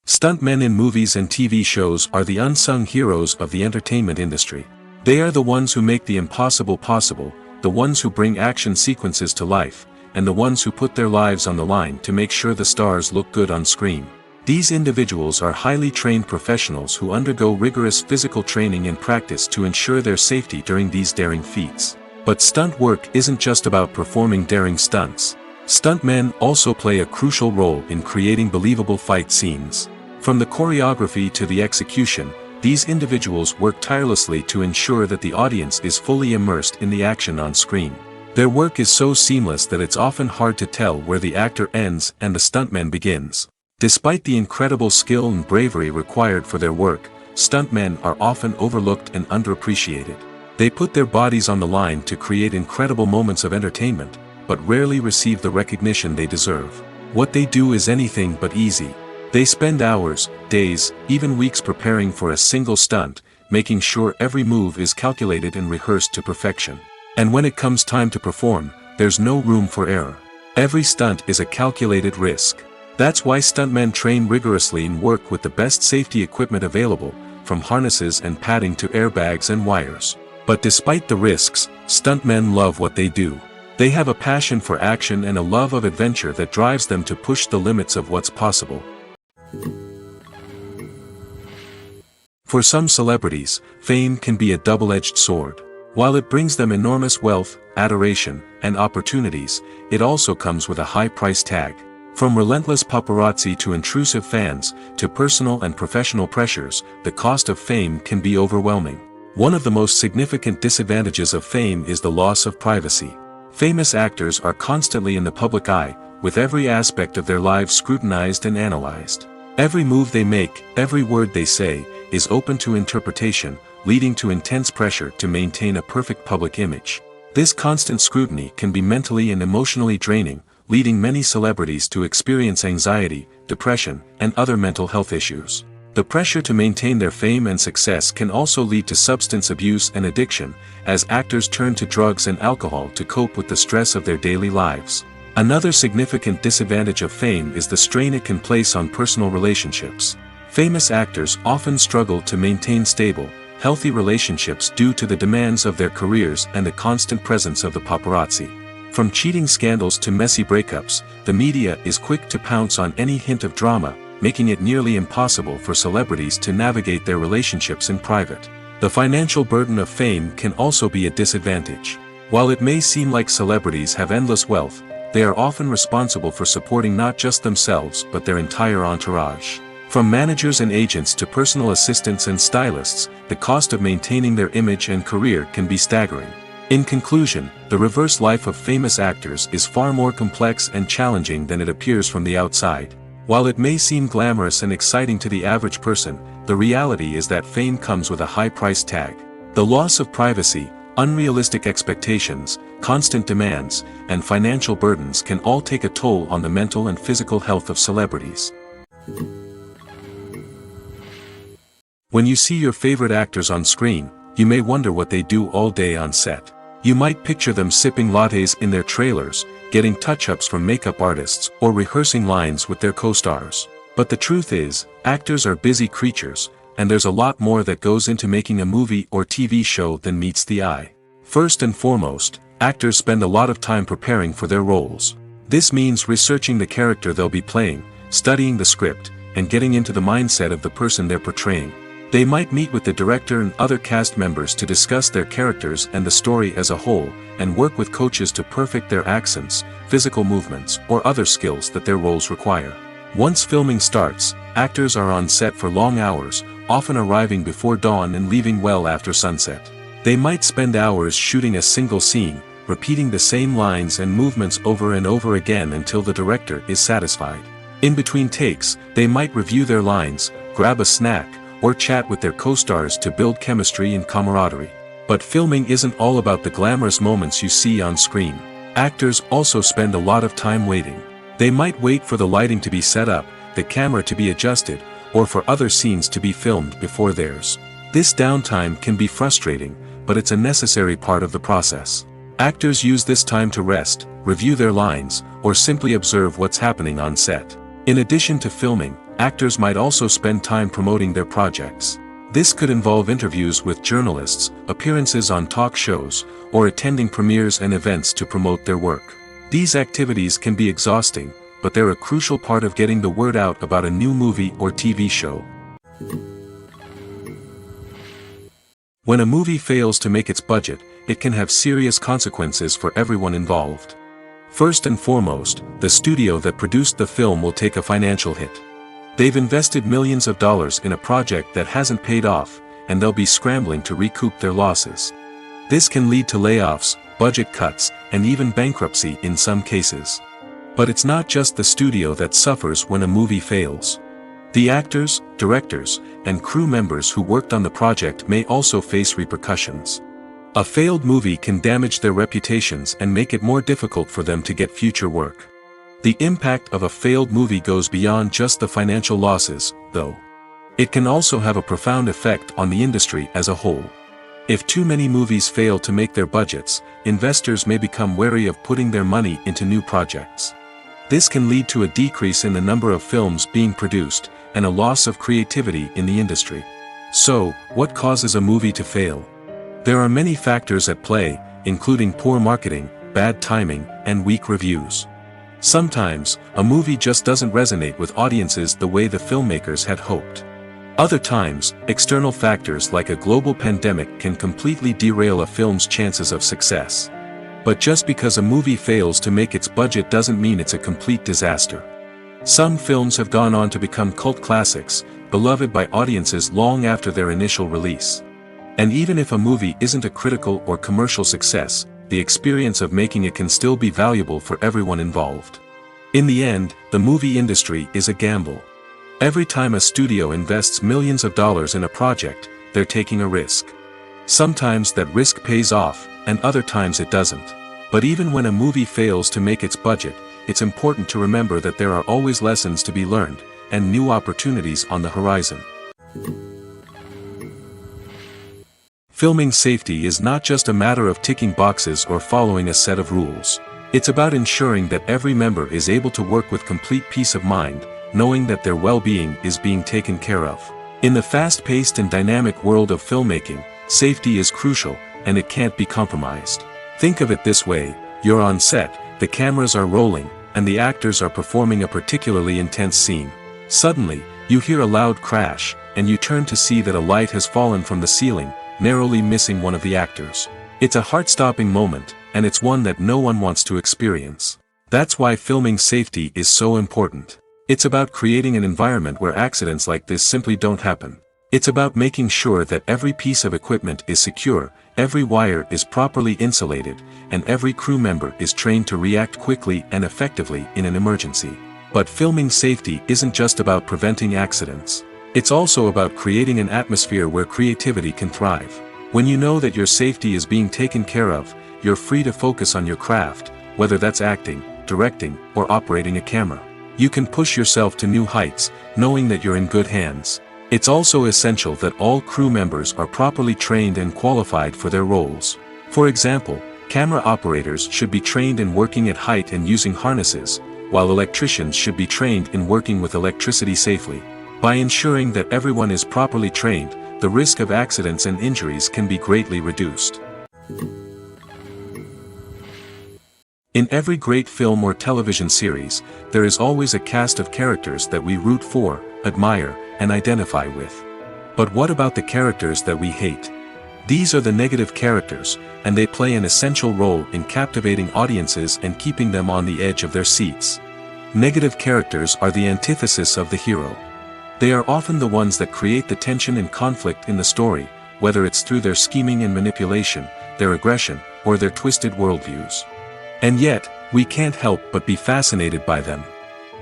Stuntmen in movies and TV shows are the unsung heroes of the entertainment industry. They are the ones who make the impossible possible, the ones who bring action sequences to life, and the ones who put their lives on the line to make sure the stars look good on screen. These individuals are highly trained professionals who undergo rigorous physical training and practice to ensure their safety during these daring feats. But stunt work isn't just about performing daring stunts. Stuntmen also play a crucial role in creating believable fight scenes. From the choreography to the execution, these individuals work tirelessly to ensure that the audience is fully immersed in the action on screen. Their work is so seamless that it's often hard to tell where the actor ends and the stuntman begins. Despite the incredible skill and bravery required for their work, stuntmen are often overlooked and underappreciated. They put their bodies on the line to create incredible moments of entertainment, but rarely receive the recognition they deserve. What they do is anything but easy. They spend hours, days, even weeks preparing for a single stunt, making sure every move is calculated and rehearsed to perfection. And when it comes time to perform, there's no room for error. Every stunt is a calculated risk. That's why stuntmen train rigorously and work with the best safety equipment available, from harnesses and padding to airbags and wires. But despite the risks, stuntmen love what they do. They have a passion for action and a love of adventure that drives them to push the limits of what's possible. For some celebrities, fame can be a double-edged sword. While it brings them enormous wealth, adoration, and opportunities, it also comes with a high price tag. From relentless paparazzi to intrusive fans, to personal and professional pressures, the cost of fame can be overwhelming. One of the most significant disadvantages of fame is the loss of privacy. Famous actors are constantly in the public eye, with every aspect of their lives scrutinized and analyzed. Every move they make, every word they say, is open to interpretation, leading to intense pressure to maintain a perfect public image. This constant scrutiny can be mentally and emotionally draining, leading many celebrities to experience anxiety, depression, and other mental health issues. The pressure to maintain their fame and success can also lead to substance abuse and addiction, as actors turn to drugs and alcohol to cope with the stress of their daily lives. Another significant disadvantage of fame is the strain it can place on personal relationships. Famous actors often struggle to maintain stable, healthy relationships due to the demands of their careers and the constant presence of the paparazzi. From cheating scandals to messy breakups, the media is quick to pounce on any hint of drama, making it nearly impossible for celebrities to navigate their relationships in private. The financial burden of fame can also be a disadvantage. While it may seem like celebrities have endless wealth, they are often responsible for supporting not just themselves but their entire entourage. From managers and agents to personal assistants and stylists, the cost of maintaining their image and career can be staggering. In conclusion, the reverse life of famous actors is far more complex and challenging than it appears from the outside. While it may seem glamorous and exciting to the average person, the reality is that fame comes with a high price tag. The loss of privacy, unrealistic expectations, constant demands, and financial burdens can all take a toll on the mental and physical health of celebrities. When you see your favorite actors on screen, you may wonder what they do all day on set. You might picture them sipping lattes in their trailers, getting touch-ups from makeup artists, or rehearsing lines with their co-stars. But the truth is, actors are busy creatures, and there's a lot more that goes into making a movie or TV show than meets the eye. First and foremost, actors spend a lot of time preparing for their roles. This means researching the character they'll be playing, studying the script, and getting into the mindset of the person they're portraying. They might meet with the director and other cast members to discuss their characters and the story as a whole, and work with coaches to perfect their accents, physical movements, or other skills that their roles require. Once filming starts, actors are on set for long hours, often arriving before dawn and leaving well after sunset. They might spend hours shooting a single scene, repeating the same lines and movements over and over again until the director is satisfied. In between takes, they might review their lines, grab a snack, or chat with their co-stars to build chemistry and camaraderie. But filming isn't all about the glamorous moments you see on screen. Actors also spend a lot of time waiting. They might wait for the lighting to be set up, the camera to be adjusted, or for other scenes to be filmed before theirs. This downtime can be frustrating, but it's a necessary part of the process. Actors use this time to rest, review their lines, or simply observe what's happening on set. In addition to filming, actors might also spend time promoting their projects. This could involve interviews with journalists, appearances on talk shows, or attending premieres and events to promote their work. These activities can be exhausting, but they're a crucial part of getting the word out about a new movie or TV show. When a movie fails to make its budget, it can have serious consequences for everyone involved. First and foremost, the studio that produced the film will take a financial hit. They've invested millions of dollars in a project that hasn't paid off, and they'll be scrambling to recoup their losses. This can lead to layoffs, budget cuts, and even bankruptcy in some cases. But it's not just the studio that suffers when a movie fails. The actors, directors, and crew members who worked on the project may also face repercussions. A failed movie can damage their reputations and make it more difficult for them to get future work. The impact of a failed movie goes beyond just the financial losses, though. It can also have a profound effect on the industry as a whole. If too many movies fail to make their budgets, investors may become wary of putting their money into new projects. This can lead to a decrease in the number of films being produced, and a loss of creativity in the industry. So, what causes a movie to fail? There are many factors at play, including poor marketing, bad timing, and weak reviews. Sometimes, a movie just doesn't resonate with audiences the way the filmmakers had hoped. Other times, external factors like a global pandemic can completely derail a film's chances of success. But just because a movie fails to make its budget doesn't mean it's a complete disaster. Some films have gone on to become cult classics, beloved by audiences long after their initial release. And even if a movie isn't a critical or commercial success, the experience of making it can still be valuable for everyone involved. In the end, the movie industry is a gamble. Every time a studio invests millions of dollars in a project, they're taking a risk. Sometimes that risk pays off, and other times it doesn't. But even when a movie fails to make its budget, it's important to remember that there are always lessons to be learned, and new opportunities on the horizon. Filming safety is not just a matter of ticking boxes or following a set of rules. It's about ensuring that every member is able to work with complete peace of mind, knowing that their well-being is being taken care of. In the fast-paced and dynamic world of filmmaking, safety is crucial, and it can't be compromised. Think of it this way: you're on set, the cameras are rolling, and the actors are performing a particularly intense scene. Suddenly, you hear a loud crash, and you turn to see that a light has fallen from the ceiling, narrowly missing one of the actors. It's a heart-stopping moment, and it's one that no one wants to experience. That's why filming safety is so important. It's about creating an environment where accidents like this simply don't happen. It's about making sure that every piece of equipment is secure, every wire is properly insulated, and every crew member is trained to react quickly and effectively in an emergency. But filming safety isn't just about preventing accidents. It's also about creating an atmosphere where creativity can thrive. When you know that your safety is being taken care of, you're free to focus on your craft, whether that's acting, directing, or operating a camera. You can push yourself to new heights, knowing that you're in good hands. It's also essential that all crew members are properly trained and qualified for their roles. For example, camera operators should be trained in working at height and using harnesses, while electricians should be trained in working with electricity safely. By ensuring that everyone is properly trained, the risk of accidents and injuries can be greatly reduced. In every great film or television series, there is always a cast of characters that we root for, admire, and identify with. But what about the characters that we hate? These are the negative characters, and they play an essential role in captivating audiences and keeping them on the edge of their seats. Negative characters are the antithesis of the hero. They are often the ones that create the tension and conflict in the story, whether it's through their scheming and manipulation, their aggression, or their twisted worldviews. And yet, we can't help but be fascinated by them.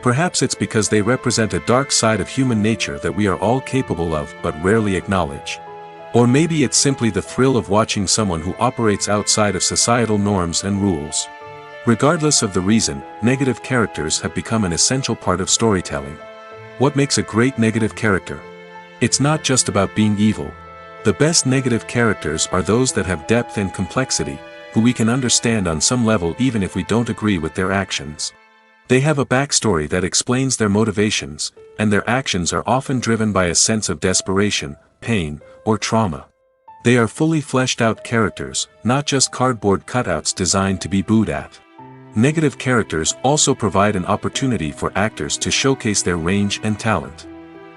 Perhaps it's because they represent a dark side of human nature that we are all capable of but rarely acknowledge. Or maybe it's simply the thrill of watching someone who operates outside of societal norms and rules. Regardless of the reason, negative characters have become an essential part of storytelling. What makes a great negative character? It's not just about being evil. The best negative characters are those that have depth and complexity, who we can understand on some level even if we don't agree with their actions. They have a backstory that explains their motivations, and their actions are often driven by a sense of desperation, pain, or trauma. They are fully fleshed out characters, not just cardboard cutouts designed to be booed at. Negative characters also provide an opportunity for actors to showcase their range and talent.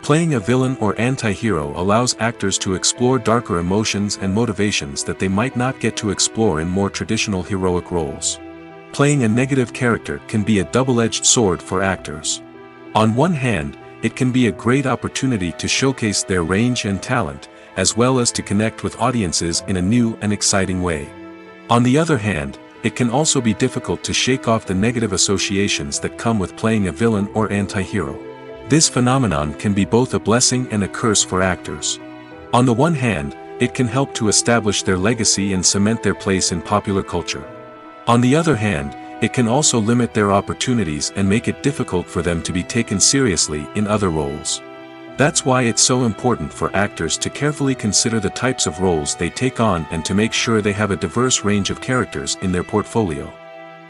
Playing a villain or anti-hero allows actors to explore darker emotions and motivations that they might not get to explore in more traditional heroic roles. Playing a negative character can be a double-edged sword for actors. On one hand, it can be a great opportunity to showcase their range and talent, as well as to connect with audiences in a new and exciting way. On the other hand, it can also be difficult to shake off the negative associations that come with playing a villain or anti-hero. This phenomenon can be both a blessing and a curse for actors. On the one hand, it can help to establish their legacy and cement their place in popular culture. On the other hand, it can also limit their opportunities and make it difficult for them to be taken seriously in other roles. That's why it's so important for actors to carefully consider the types of roles they take on and to make sure they have a diverse range of characters in their portfolio.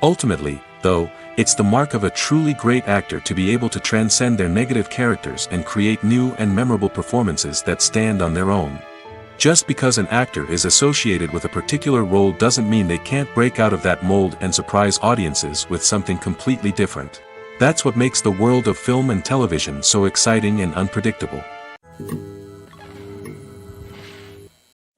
Ultimately, though, it's the mark of a truly great actor to be able to transcend their negative characters and create new and memorable performances that stand on their own. Just because an actor is associated with a particular role doesn't mean they can't break out of that mold and surprise audiences with something completely different. That's what makes the world of film and television so exciting and unpredictable.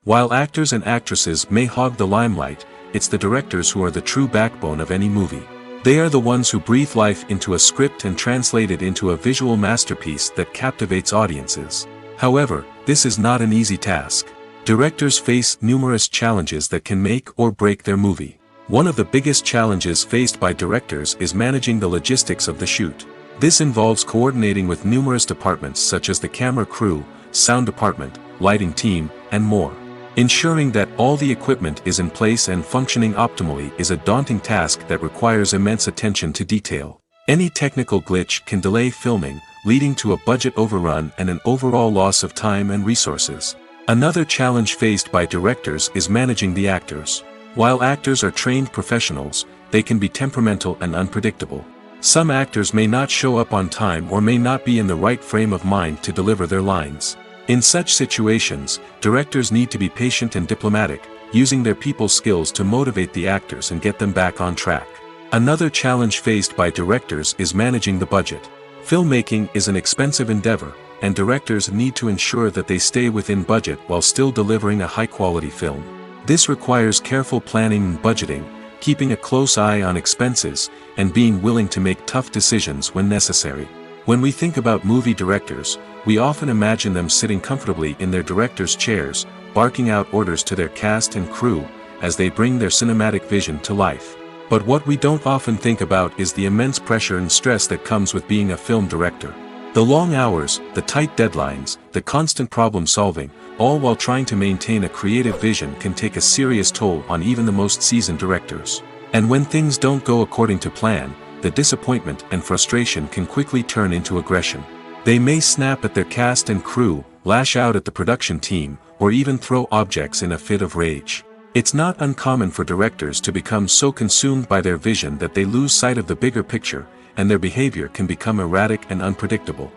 While actors and actresses may hog the limelight, it's the directors who are the true backbone of any movie. They are the ones who breathe life into a script and translate it into a visual masterpiece that captivates audiences. However, this is not an easy task. Directors face numerous challenges that can make or break their movie. One of the biggest challenges faced by directors is managing the logistics of the shoot. This involves coordinating with numerous departments such as the camera crew, sound department, lighting team, and more. Ensuring that all the equipment is in place and functioning optimally is a daunting task that requires immense attention to detail. Any technical glitch can delay filming, leading to a budget overrun and an overall loss of time and resources. Another challenge faced by directors is managing the actors. While actors are trained professionals, they can be temperamental and unpredictable. Some actors may not show up on time or may not be in the right frame of mind to deliver their lines. In such situations, directors need to be patient and diplomatic, using their people skills to motivate the actors and get them back on track. Another challenge faced by directors is managing the budget. Filmmaking is an expensive endeavor, and directors need to ensure that they stay within budget while still delivering a high-quality film. This requires careful planning and budgeting, keeping a close eye on expenses, and being willing to make tough decisions when necessary. When we think about movie directors, we often imagine them sitting comfortably in their director's chairs, barking out orders to their cast and crew, as they bring their cinematic vision to life. But what we don't often think about is the immense pressure and stress that comes with being a film director. The long hours, the tight deadlines, the constant problem solving, all while trying to maintain a creative vision can take a serious toll on even the most seasoned directors. And when things don't go according to plan, the disappointment and frustration can quickly turn into aggression. They may snap at their cast and crew, lash out at the production team, or even throw objects in a fit of rage. It's not uncommon for directors to become so consumed by their vision that they lose sight of the bigger picture, and their behavior can become erratic and unpredictable.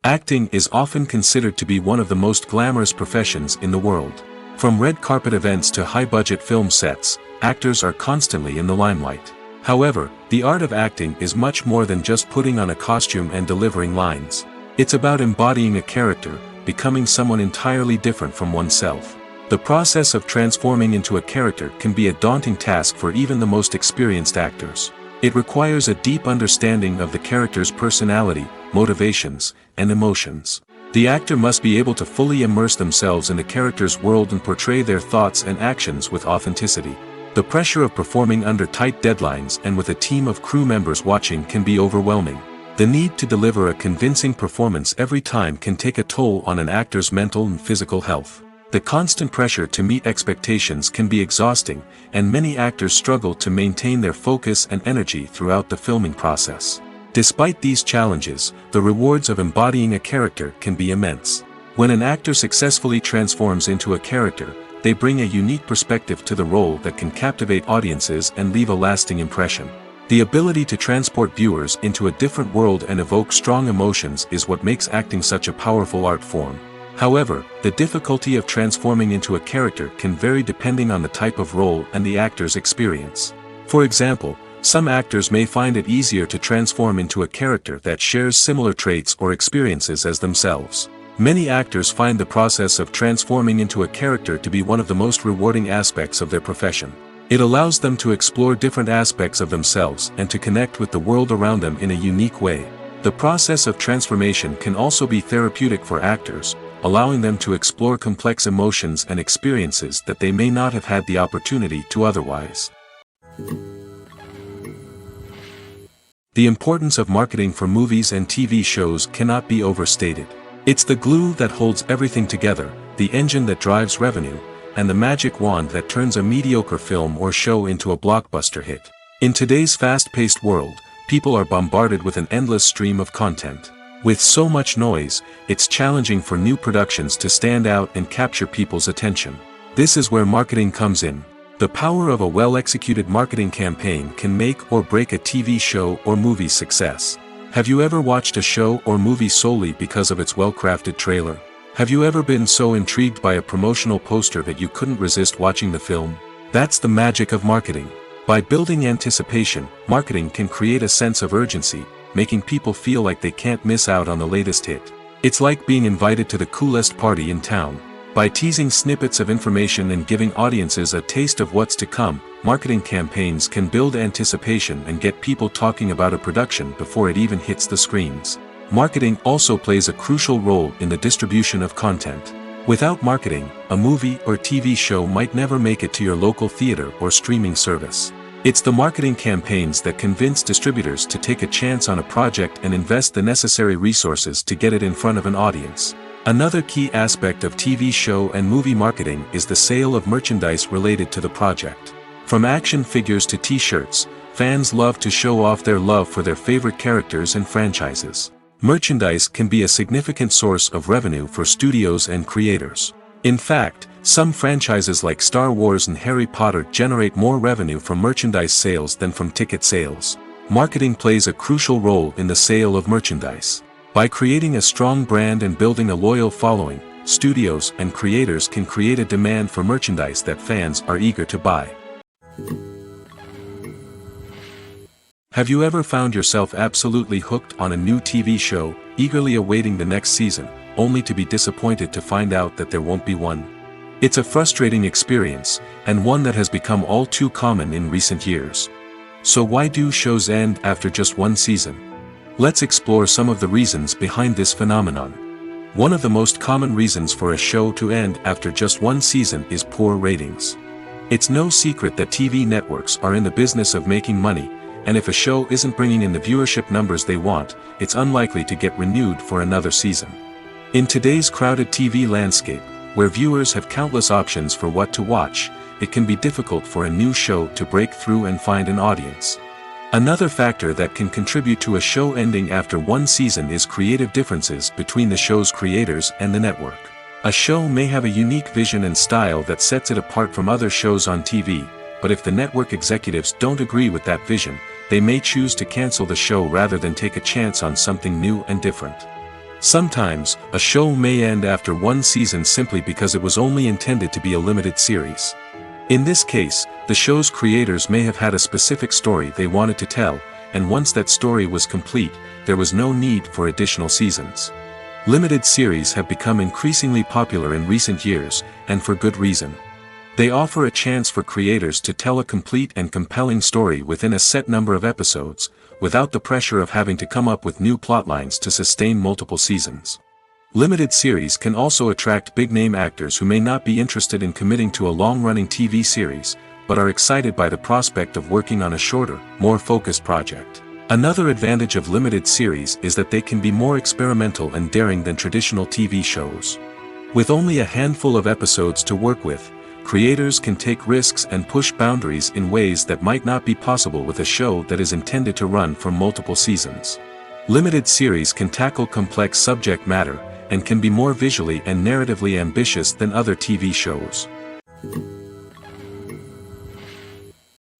Acting is often considered to be one of the most glamorous professions in the world. From red carpet events to high-budget film sets, actors are constantly in the limelight. However, the art of acting is much more than just putting on a costume and delivering lines. It's about embodying a character, becoming someone entirely different from oneself. The process of transforming into a character can be a daunting task for even the most experienced actors. It requires a deep understanding of the character's personality, motivations, and emotions. The actor must be able to fully immerse themselves in the character's world and portray their thoughts and actions with authenticity. The pressure of performing under tight deadlines and with a team of crew members watching can be overwhelming. The need to deliver a convincing performance every time can take a toll on an actor's mental and physical health. The constant pressure to meet expectations can be exhausting, and many actors struggle to maintain their focus and energy throughout the filming process. Despite these challenges, the rewards of embodying a character can be immense. When an actor successfully transforms into a character, they bring a unique perspective to the role that can captivate audiences and leave a lasting impression. The ability to transport viewers into a different world and evoke strong emotions is what makes acting such a powerful art form. However, the difficulty of transforming into a character can vary depending on the type of role and the actor's experience. For example, some actors may find it easier to transform into a character that shares similar traits or experiences as themselves. Many actors find the process of transforming into a character to be one of the most rewarding aspects of their profession. It allows them to explore different aspects of themselves and to connect with the world around them in a unique way. The process of transformation can also be therapeutic for actors, allowing them to explore complex emotions and experiences that they may not have had the opportunity to otherwise. The importance of marketing for movies and TV shows cannot be overstated. It's the glue that holds everything together, the engine that drives revenue, and the magic wand that turns a mediocre film or show into a blockbuster hit. In today's fast-paced world, people are bombarded with an endless stream of content. With so much noise, it's challenging for new productions to stand out and capture people's attention. This is where marketing comes in. The power of a well-executed marketing campaign can make or break a TV show or movie's success. Have you ever watched a show or movie solely because of its well-crafted trailer? Have you ever been so intrigued by a promotional poster that you couldn't resist watching the film? That's the magic of marketing. By building anticipation, marketing can create a sense of urgency, making people feel like they can't miss out on the latest hit. It's like being invited to the coolest party in town. By teasing snippets of information and giving audiences a taste of what's to come, marketing campaigns can build anticipation and get people talking about a production before it even hits the screens. Marketing also plays a crucial role in the distribution of content. Without marketing, a movie or TV show might never make it to your local theater or streaming service. It's the marketing campaigns that convince distributors to take a chance on a project and invest the necessary resources to get it in front of an audience. Another key aspect of TV show and movie marketing is the sale of merchandise related to the project. From action figures to t-shirts, fans love to show off their love for their favorite characters and franchises. Merchandise can be a significant source of revenue for studios and creators. In fact, some franchises like Star Wars and Harry Potter generate more revenue from merchandise sales than from ticket sales. Marketing plays a crucial role in the sale of merchandise. By creating a strong brand and building a loyal following, studios and creators can create a demand for merchandise that fans are eager to buy. Have you ever found yourself absolutely hooked on a new TV show, eagerly awaiting the next season, only to be disappointed to find out that there won't be one? It's a frustrating experience, and one that has become all too common in recent years. So why do shows end after just one season? Let's explore some of the reasons behind this phenomenon. One of the most common reasons for a show to end after just one season is poor ratings. It's no secret that TV networks are in the business of making money, and if a show isn't bringing in the viewership numbers they want, it's unlikely to get renewed for another season. In today's crowded TV landscape, where viewers have countless options for what to watch, it can be difficult for a new show to break through and find an audience. Another factor that can contribute to a show ending after one season is creative differences between the show's creators and the network. A show may have a unique vision and style that sets it apart from other shows on TV, but if the network executives don't agree with that vision, they may choose to cancel the show rather than take a chance on something new and different. Sometimes, a show may end after one season simply because it was only intended to be a limited series. In this case, the show's creators may have had a specific story they wanted to tell, and once that story was complete, there was no need for additional seasons. Limited series have become increasingly popular in recent years, and for good reason. They offer a chance for creators to tell a complete and compelling story within a set number of episodes, without the pressure of having to come up with new plotlines to sustain multiple seasons. Limited series can also attract big-name actors who may not be interested in committing to a long-running TV series, but are excited by the prospect of working on a shorter, more focused project. Another advantage of limited series is that they can be more experimental and daring than traditional TV shows. With only a handful of episodes to work with, creators can take risks and push boundaries in ways that might not be possible with a show that is intended to run for multiple seasons. Limited series can tackle complex subject matter, and can be more visually and narratively ambitious than other TV shows.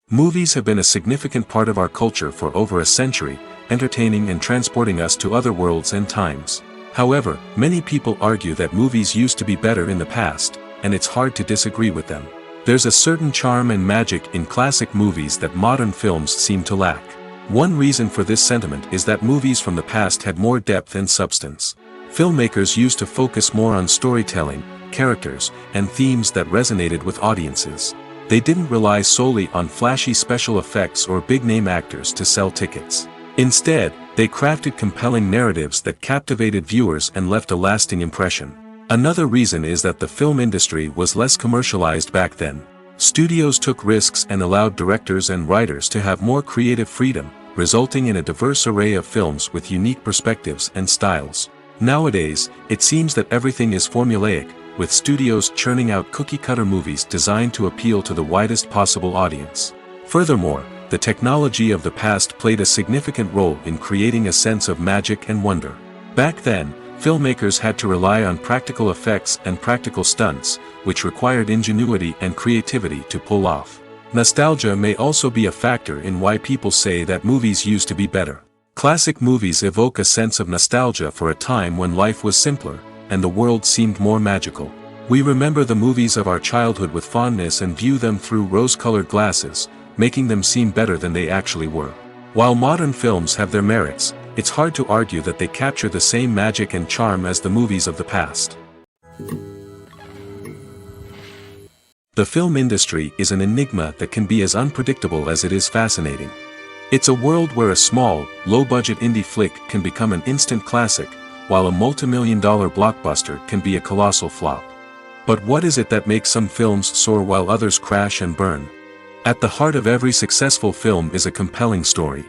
Movies have been a significant part of our culture for over a century, entertaining and transporting us to other worlds and times. However, many people argue that movies used to be better in the past, and it's hard to disagree with them. There's a certain charm and magic in classic movies that modern films seem to lack. One reason for this sentiment is that movies from the past had more depth and substance. Filmmakers used to focus more on storytelling, characters, and themes that resonated with audiences. They didn't rely solely on flashy special effects or big-name actors to sell tickets. Instead, they crafted compelling narratives that captivated viewers and left a lasting impression. Another reason is that the film industry was less commercialized back then. Studios took risks and allowed directors and writers to have more creative freedom, resulting in a diverse array of films with unique perspectives and styles. Nowadays, it seems that everything is formulaic, with studios churning out cookie-cutter movies designed to appeal to the widest possible audience. Furthermore, the technology of the past played a significant role in creating a sense of magic and wonder. Back then, filmmakers had to rely on practical effects and practical stunts, which required ingenuity and creativity to pull off. Nostalgia may also be a factor in why people say that movies used to be better. Classic movies evoke a sense of nostalgia for a time when life was simpler, and the world seemed more magical. We remember the movies of our childhood with fondness and view them through rose-colored glasses, making them seem better than they actually were. While modern films have their merits, it's hard to argue that they capture the same magic and charm as the movies of the past. The film industry is an enigma that can be as unpredictable as it is fascinating. It's a world where a small, low-budget indie flick can become an instant classic, while a multi-million-dollar blockbuster can be a colossal flop. But what is it that makes some films soar while others crash and burn? At the heart of every successful film is a compelling story.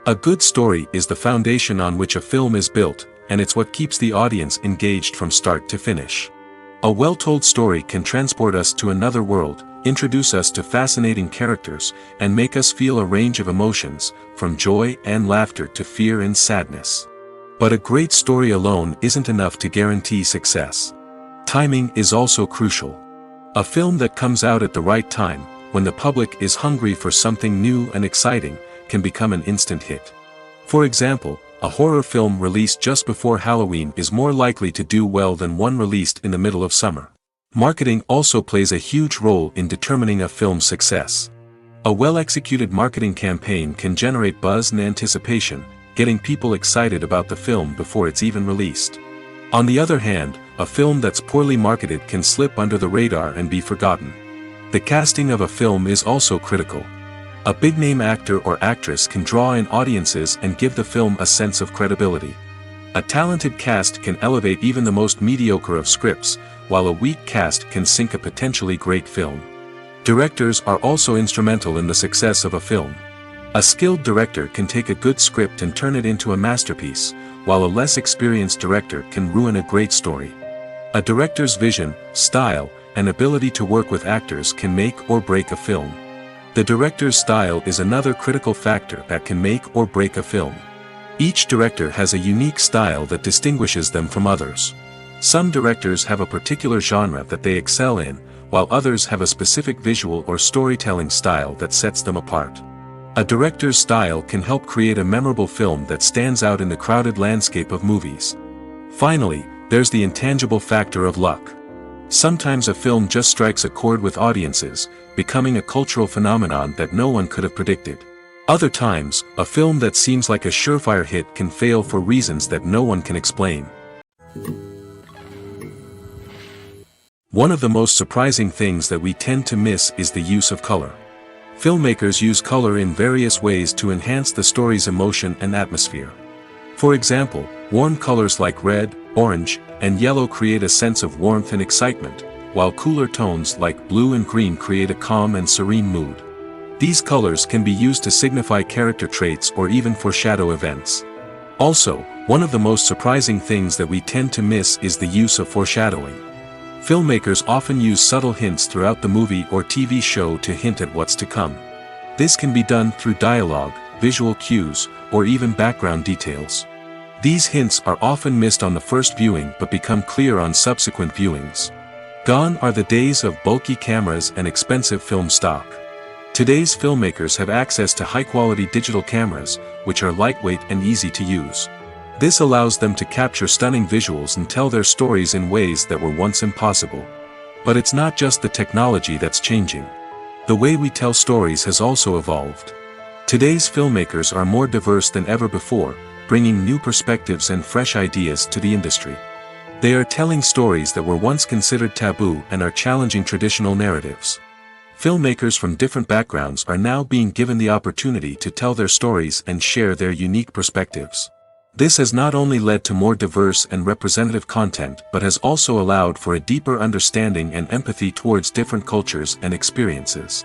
A good story is the foundation on which a film is built, and it's what keeps the audience engaged from start to finish. A well-told story can transport us to another world, introduce us to fascinating characters, and make us feel a range of emotions, from joy and laughter to fear and sadness. But a great story alone isn't enough to guarantee success. Timing is also crucial. A film that comes out at the right time, when the public is hungry for something new and exciting, can become an instant hit. For example, a horror film released just before Halloween is more likely to do well than one released in the middle of summer. Marketing also plays a huge role in determining a film's success. A well-executed marketing campaign can generate buzz and anticipation, getting people excited about the film before it's even released. On the other hand, a film that's poorly marketed can slip under the radar and be forgotten. The casting of a film is also critical. A big-name actor or actress can draw in audiences and give the film a sense of credibility. A talented cast can elevate even the most mediocre of scripts, while a weak cast can sink a potentially great film. Directors are also instrumental in the success of a film. A skilled director can take a good script and turn it into a masterpiece, while a less experienced director can ruin a great story. A director's vision, style, and ability to work with actors can make or break a film. The director's style is another critical factor that can make or break a film. Each director has a unique style that distinguishes them from others. Some directors have a particular genre that they excel in, while others have a specific visual or storytelling style that sets them apart. A director's style can help create a memorable film that stands out in the crowded landscape of movies. Finally, there's the intangible factor of luck. Sometimes a film just strikes a chord with audiences, becoming a cultural phenomenon that no one could have predicted. Other times, a film that seems like a surefire hit can fail for reasons that no one can explain. One of the most surprising things that we tend to miss is the use of color. Filmmakers use color in various ways to enhance the story's emotion and atmosphere. For example, warm colors like red, orange, and yellow create a sense of warmth and excitement, while cooler tones like blue and green create a calm and serene mood. These colors can be used to signify character traits or even foreshadow events. Also, one of the most surprising things that we tend to miss is the use of foreshadowing. Filmmakers often use subtle hints throughout the movie or TV show to hint at what's to come. This can be done through dialogue, visual cues, or even background details. These hints are often missed on the first viewing but become clear on subsequent viewings. Gone are the days of bulky cameras and expensive film stock. Today's filmmakers have access to high-quality digital cameras, which are lightweight and easy to use. This allows them to capture stunning visuals and tell their stories in ways that were once impossible. But it's not just the technology that's changing. The way we tell stories has also evolved. Today's filmmakers are more diverse than ever before, bringing new perspectives and fresh ideas to the industry. They are telling stories that were once considered taboo and are challenging traditional narratives. Filmmakers from different backgrounds are now being given the opportunity to tell their stories and share their unique perspectives. This has not only led to more diverse and representative content but has also allowed for a deeper understanding and empathy towards different cultures and experiences.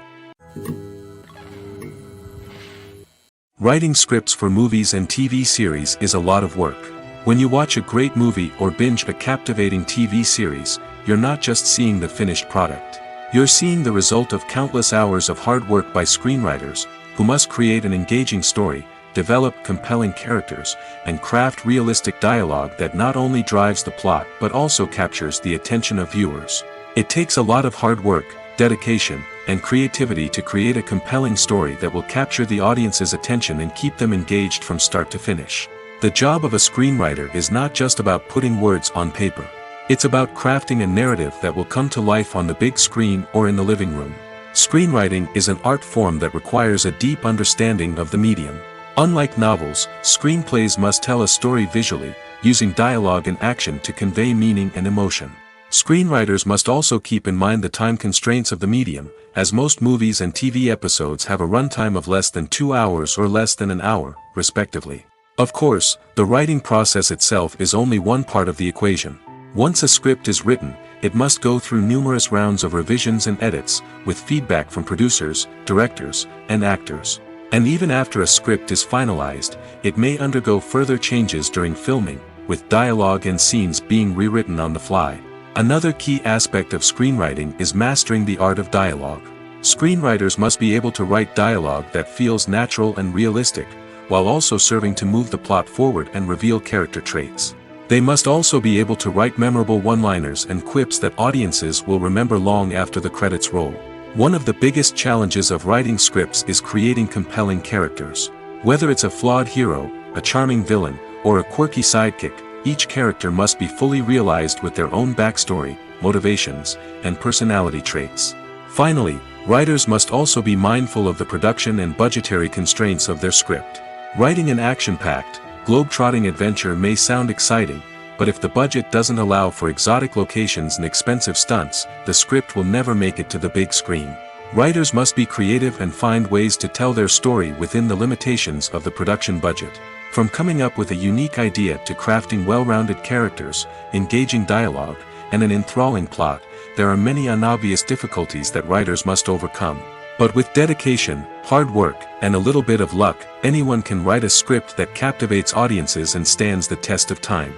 Writing scripts for movies and TV series is a lot of work. When you watch a great movie or binge a captivating TV series, you're not just seeing the finished product. You're seeing the result of countless hours of hard work by screenwriters, who who must create an engaging story, develop compelling characters, and craft realistic dialogue that not only drives the plot but also captures the attention of viewers. It takes a lot of hard work, dedication, and creativity to create a compelling story that will capture the audience's attention and keep them engaged from start to finish. The job of a screenwriter is not just about putting words on paper. It's about crafting a narrative that will come to life on the big screen or in the living room. Screenwriting is an art form that requires a deep understanding of the medium. Unlike novels, screenplays must tell a story visually, using dialogue and action to convey meaning and emotion. Screenwriters must also keep in mind the time constraints of the medium, as most movies and TV episodes have a runtime of less than 2 hours or less than an hour, respectively. Of course, the writing process itself is only one part of the equation. Once a script is written, it must go through numerous rounds of revisions and edits, with feedback from producers, directors, and actors. And even after a script is finalized, it may undergo further changes during filming, with dialogue and scenes being rewritten on the fly. Another key aspect of screenwriting is mastering the art of dialogue. Screenwriters must be able to write dialogue that feels natural and realistic, while also serving to move the plot forward and reveal character traits. They must also be able to write memorable one-liners and quips that audiences will remember long after the credits roll. One of the biggest challenges of writing scripts is creating compelling characters. Whether it's a flawed hero, a charming villain, or a quirky sidekick, each character must be fully realized with their own backstory, motivations, and personality traits. Finally, writers must also be mindful of the production and budgetary constraints of their script. Writing an action-packed, globe-trotting adventure may sound exciting, but if the budget doesn't allow for exotic locations and expensive stunts, the script will never make it to the big screen. Writers must be creative and find ways to tell their story within the limitations of the production budget. From coming up with a unique idea to crafting well-rounded characters, engaging dialogue, and an enthralling plot, there are many unobvious difficulties that writers must overcome. But with dedication, hard work, and a little bit of luck, anyone can write a script that captivates audiences and stands the test of time.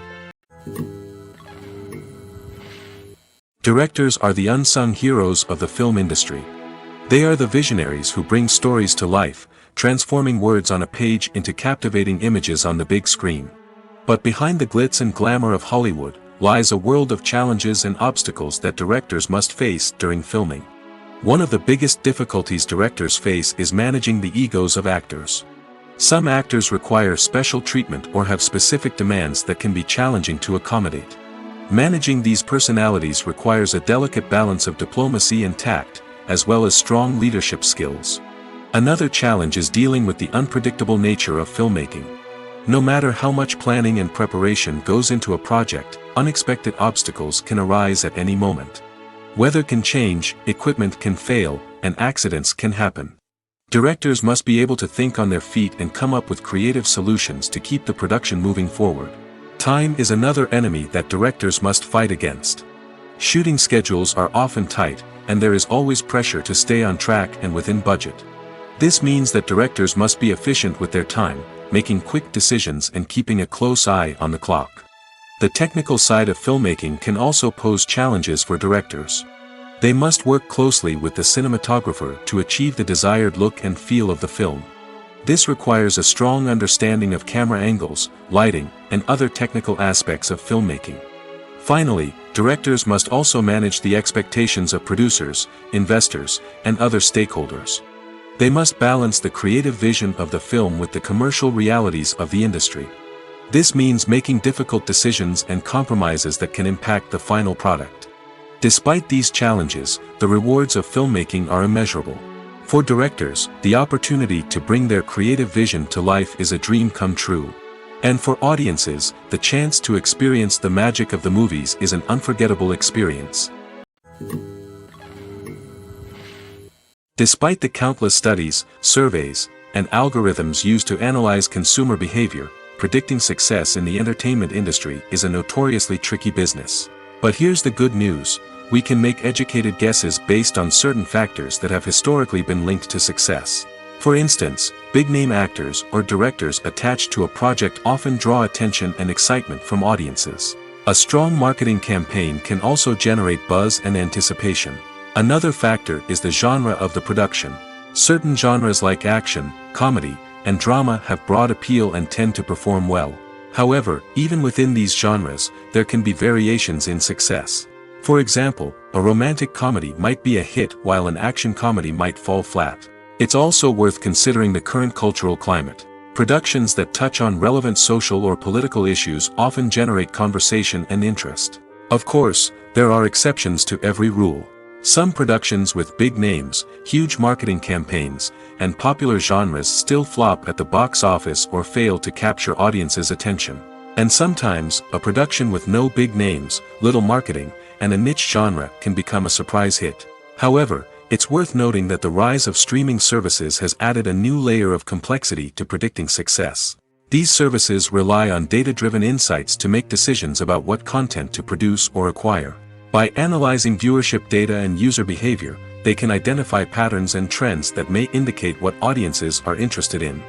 Directors are the unsung heroes of the film industry. They are the visionaries who bring stories to life, transforming words on a page into captivating images on the big screen. But behind the glitz and glamour of Hollywood, lies a world of challenges and obstacles that directors must face during filming. One of the biggest difficulties directors face is managing the egos of actors. Some actors require special treatment or have specific demands that can be challenging to accommodate. Managing these personalities requires a delicate balance of diplomacy and tact, as well as strong leadership skills. Another challenge is dealing with the unpredictable nature of filmmaking. No matter how much planning and preparation goes into a project, unexpected obstacles can arise at any moment. Weather can change, equipment can fail, and accidents can happen. Directors must be able to think on their feet and come up with creative solutions to keep the production moving forward. Time is another enemy that directors must fight against. Shooting schedules are often tight, and there is always pressure to stay on track and within budget. This means that directors must be efficient with their time, making quick decisions and keeping a close eye on the clock. The technical side of filmmaking can also pose challenges for directors. They must work closely with the cinematographer to achieve the desired look and feel of the film. This requires a strong understanding of camera angles, lighting, and other technical aspects of filmmaking. Finally, directors must also manage the expectations of producers, investors, and other stakeholders. They must balance the creative vision of the film with the commercial realities of the industry. This means making difficult decisions and compromises that can impact the final product. Despite these challenges, the rewards of filmmaking are immeasurable. For directors, the opportunity to bring their creative vision to life is a dream come true. And for audiences, the chance to experience the magic of the movies is an unforgettable experience. Despite the countless studies, surveys, and algorithms used to analyze consumer behavior, predicting success in the entertainment industry is a notoriously tricky business. But here's the good news: we can make educated guesses based on certain factors that have historically been linked to success. For instance, big-name actors or directors attached to a project often draw attention and excitement from audiences. A strong marketing campaign can also generate buzz and anticipation. Another factor is the genre of the production. Certain genres like action, comedy, and drama have broad appeal and tend to perform well. However, even within these genres, there can be variations in success. For example, a romantic comedy might be a hit while an action comedy might fall flat. It's also worth considering the current cultural climate. Productions that touch on relevant social or political issues often generate conversation and interest. Of course, there are exceptions to every rule. Some productions with big names, huge marketing campaigns, and popular genres still flop at the box office or fail to capture audiences' attention. And sometimes, a production with no big names, little marketing, and a niche genre can become a surprise hit. However, it's worth noting that the rise of streaming services has added a new layer of complexity to predicting success. These services rely on data-driven insights to make decisions about what content to produce or acquire. By analyzing viewership data and user behavior, they can identify patterns and trends that may indicate what audiences are interested in.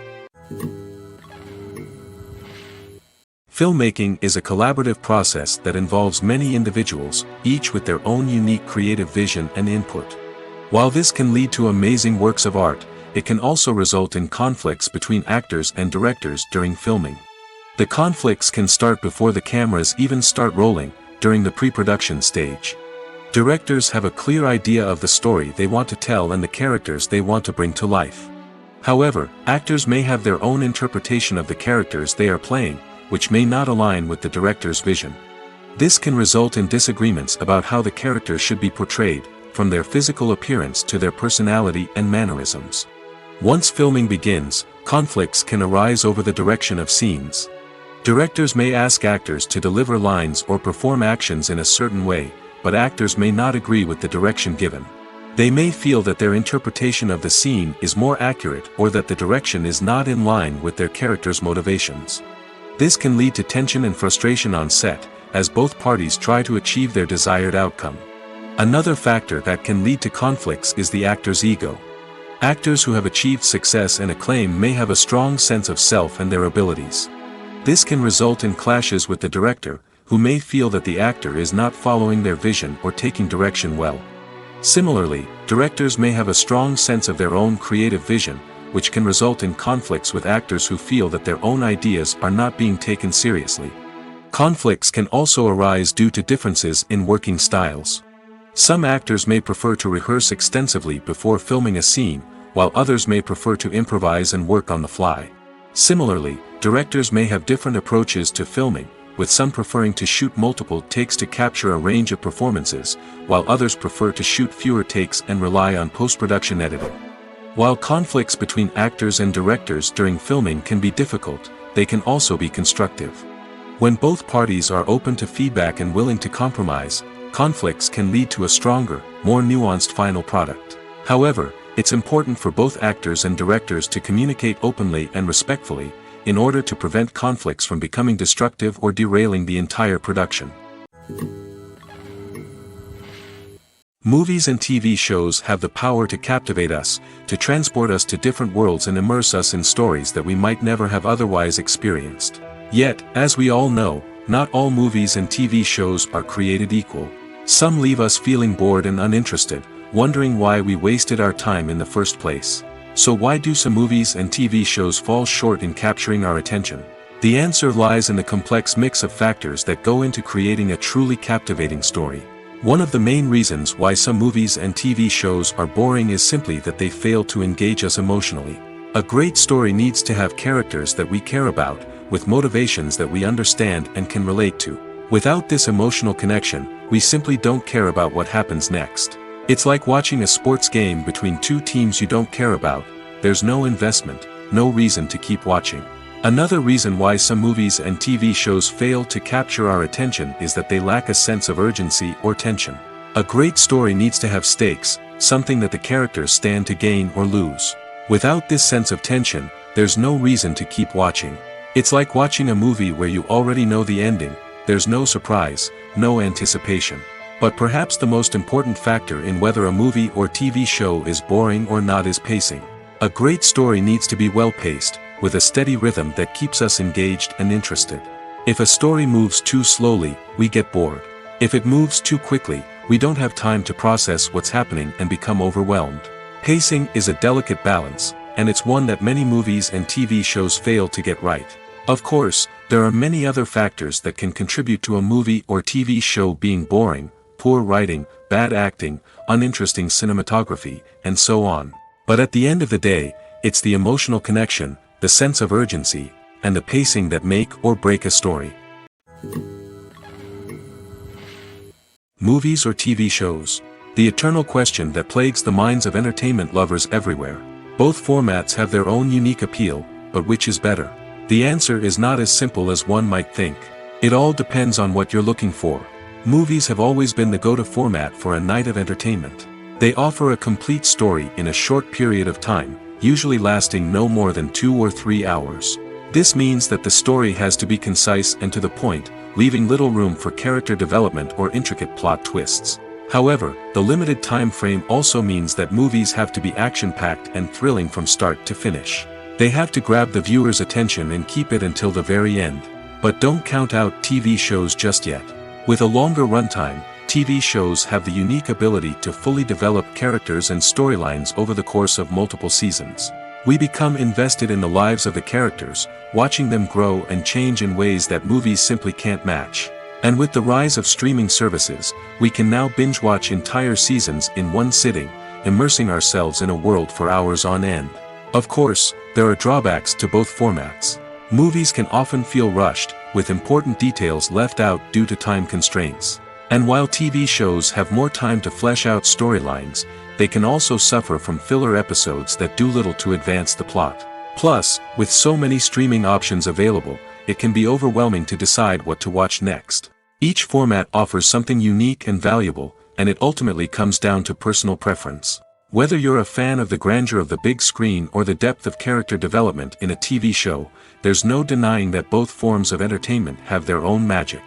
Filmmaking is a collaborative process that involves many individuals, each with their own unique creative vision and input. While this can lead to amazing works of art, it can also result in conflicts between actors and directors during filming. The conflicts can start before the cameras even start rolling, during the pre-production stage. Directors have a clear idea of the story they want to tell and the characters they want to bring to life. However, actors may have their own interpretation of the characters they are playing, which may not align with the director's vision. This can result in disagreements about how the characters should be portrayed, from their physical appearance to their personality and mannerisms. Once filming begins, conflicts can arise over the direction of scenes. Directors may ask actors to deliver lines or perform actions in a certain way, but actors may not agree with the direction given. They may feel that their interpretation of the scene is more accurate or that the direction is not in line with their character's motivations. This can lead to tension and frustration on set, as both parties try to achieve their desired outcome. Another factor that can lead to conflicts is the actor's ego. Actors who have achieved success and acclaim may have a strong sense of self and their abilities. This can result in clashes with the director, who may feel that the actor is not following their vision or taking direction well. Similarly, directors may have a strong sense of their own creative vision, which can result in conflicts with actors who feel that their own ideas are not being taken seriously. Conflicts can also arise due to differences in working styles. Some actors may prefer to rehearse extensively before filming a scene, while others may prefer to improvise and work on the fly. Similarly, directors may have different approaches to filming, with some preferring to shoot multiple takes to capture a range of performances, while others prefer to shoot fewer takes and rely on post-production editing. While conflicts between actors and directors during filming can be difficult, they can also be constructive. When both parties are open to feedback and willing to compromise, conflicts can lead to a stronger, more nuanced final product. However, it's important for both actors and directors to communicate openly and respectfully, in order to prevent conflicts from becoming destructive or derailing the entire production. Movies and TV shows have the power to captivate us, to transport us to different worlds and immerse us in stories that we might never have otherwise experienced. Yet, as we all know, not all movies and TV shows are created equal. Some leave us feeling bored and uninterested, wondering why we wasted our time in the first place. So why do some movies and TV shows fall short in capturing our attention? The answer lies in the complex mix of factors that go into creating a truly captivating story. One of the main reasons why some movies and TV shows are boring is simply that they fail to engage us emotionally. A great story needs to have characters that we care about, with motivations that we understand and can relate to. Without this emotional connection, we simply don't care about what happens next. It's like watching a sports game between two teams you don't care about. There's no investment, no reason to keep watching. Another reason why some movies and TV shows fail to capture our attention is that they lack a sense of urgency or tension. A great story needs to have stakes, something that the characters stand to gain or lose. Without this sense of tension, there's no reason to keep watching. It's like watching a movie where you already know the ending. There's no surprise, no anticipation. But perhaps the most important factor in whether a movie or TV show is boring or not is pacing. A great story needs to be well-paced, with a steady rhythm that keeps us engaged and interested. If a story moves too slowly, we get bored. If it moves too quickly, we don't have time to process what's happening and become overwhelmed. Pacing is a delicate balance, and it's one that many movies and TV shows fail to get right. Of course, there are many other factors that can contribute to a movie or TV show being boring: poor writing, bad acting, uninteresting cinematography, and so on. But at the end of the day, it's the emotional connection, the sense of urgency, and the pacing that make or break a story. Movies or TV shows? The eternal question that plagues the minds of entertainment lovers everywhere. Both formats have their own unique appeal, but which is better? The answer is not as simple as one might think. It all depends on what you're looking for. Movies have always been the go-to format for a night of entertainment. They offer a complete story in a short period of time, usually lasting no more than 2 or 3 hours. This means that the story has to be concise and to the point, leaving little room for character development or intricate plot twists. However, the limited time frame also means that movies have to be action-packed and thrilling from start to finish. They have to grab the viewer's attention and keep it until the very end. But don't count out TV shows just yet. With a longer runtime, TV shows have the unique ability to fully develop characters and storylines over the course of multiple seasons. We become invested in the lives of the characters, watching them grow and change in ways that movies simply can't match. And with the rise of streaming services, we can now binge-watch entire seasons in one sitting, immersing ourselves in a world for hours on end. Of course, there are drawbacks to both formats. Movies can often feel rushed, with important details left out due to time constraints. And while TV shows have more time to flesh out storylines, they can also suffer from filler episodes that do little to advance the plot. Plus, with so many streaming options available, it can be overwhelming to decide what to watch next. Each format offers something unique and valuable, and it ultimately comes down to personal preference. Whether you're a fan of the grandeur of the big screen or the depth of character development in a TV show, there's no denying that both forms of entertainment have their own magic.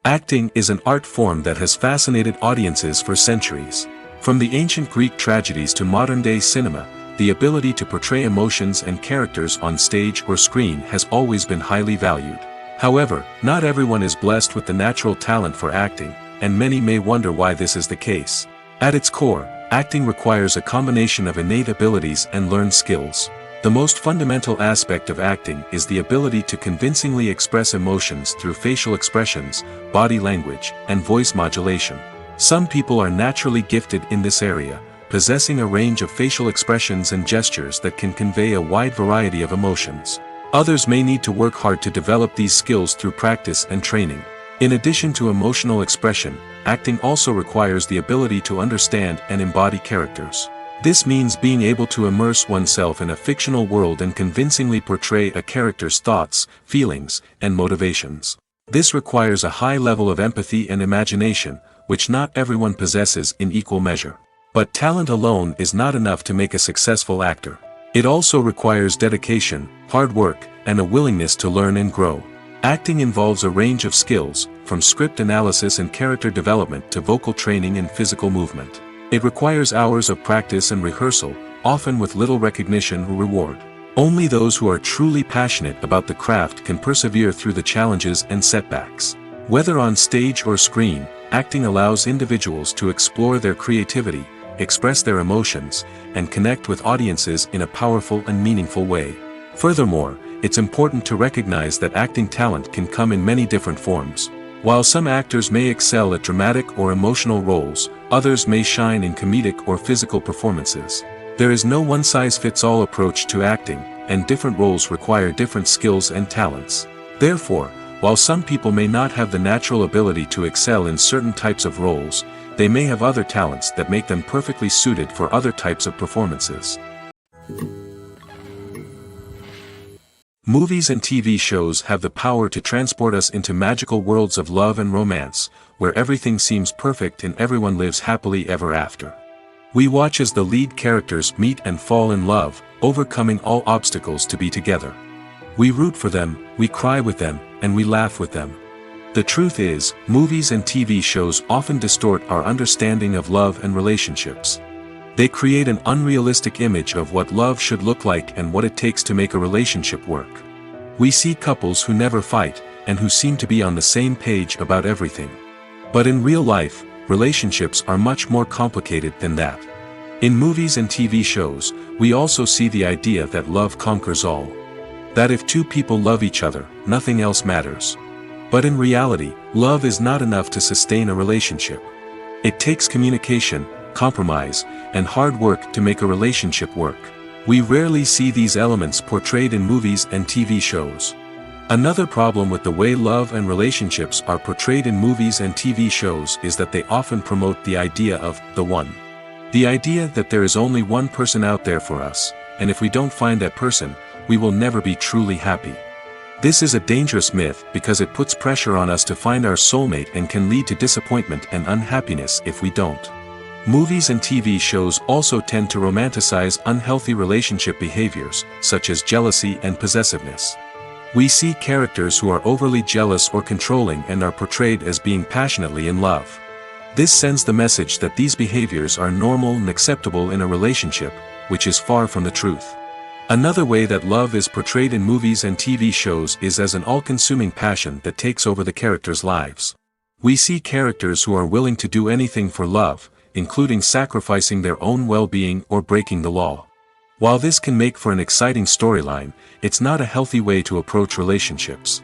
Acting is an art form that has fascinated audiences for centuries. From the ancient Greek tragedies to modern-day cinema, the ability to portray emotions and characters on stage or screen has always been highly valued. However, not everyone is blessed with the natural talent for acting, and many may wonder why this is the case. At its core, acting requires a combination of innate abilities and learned skills. The most fundamental aspect of acting is the ability to convincingly express emotions through facial expressions, body language, and voice modulation. Some people are naturally gifted in this area, possessing a range of facial expressions and gestures that can convey a wide variety of emotions. Others may need to work hard to develop these skills through practice and training. In addition to emotional expression, acting also requires the ability to understand and embody characters. This means being able to immerse oneself in a fictional world and convincingly portray a character's thoughts, feelings, and motivations. This requires a high level of empathy and imagination, which not everyone possesses in equal measure. But talent alone is not enough to make a successful actor. It also requires dedication, hard work, and a willingness to learn and grow. Acting involves a range of skills, from script analysis and character development to vocal training and physical movement. It requires hours of practice and rehearsal, often with little recognition or reward. Only those who are truly passionate about the craft can persevere through the challenges and setbacks. Whether on stage or screen, acting allows individuals to explore their creativity, express their emotions, and connect with audiences in a powerful and meaningful way. Furthermore, it's important to recognize that acting talent can come in many different forms. While some actors may excel at dramatic or emotional roles, others may shine in comedic or physical performances. There is no one-size-fits-all approach to acting, and different roles require different skills and talents. Therefore, while some people may not have the natural ability to excel in certain types of roles, they may have other talents that make them perfectly suited for other types of performances. Movies and TV shows have the power to transport us into magical worlds of love and romance, where everything seems perfect and everyone lives happily ever after. We watch as the lead characters meet and fall in love, overcoming all obstacles to be together. We root for them, we cry with them, and we laugh with them. The truth is, movies and TV shows often distort our understanding of love and relationships. They create an unrealistic image of what love should look like and what it takes to make a relationship work. We see couples who never fight, and who seem to be on the same page about everything. But in real life, relationships are much more complicated than that. In movies and TV shows, we also see the idea that love conquers all. That if two people love each other, nothing else matters. But in reality, love is not enough to sustain a relationship. It takes communication, compromise, and hard work to make a relationship work. We rarely see these elements portrayed in movies and TV shows. Another problem with the way love and relationships are portrayed in movies and TV shows is that they often promote the idea of the one. The idea that there is only one person out there for us, and if we don't find that person, we will never be truly happy. This is a dangerous myth because it puts pressure on us to find our soulmate and can lead to disappointment and unhappiness if we don't. Movies and TV shows also tend to romanticize unhealthy relationship behaviors, such as jealousy and possessiveness. We see characters who are overly jealous or controlling and are portrayed as being passionately in love. This sends the message that these behaviors are normal and acceptable in a relationship, which is far from the truth. Another way that love is portrayed in movies and TV shows is as an all-consuming passion that takes over the characters' lives. We see characters who are willing to do anything for love, including sacrificing their own well-being or breaking the law. While this can make for an exciting storyline, it's not a healthy way to approach relationships.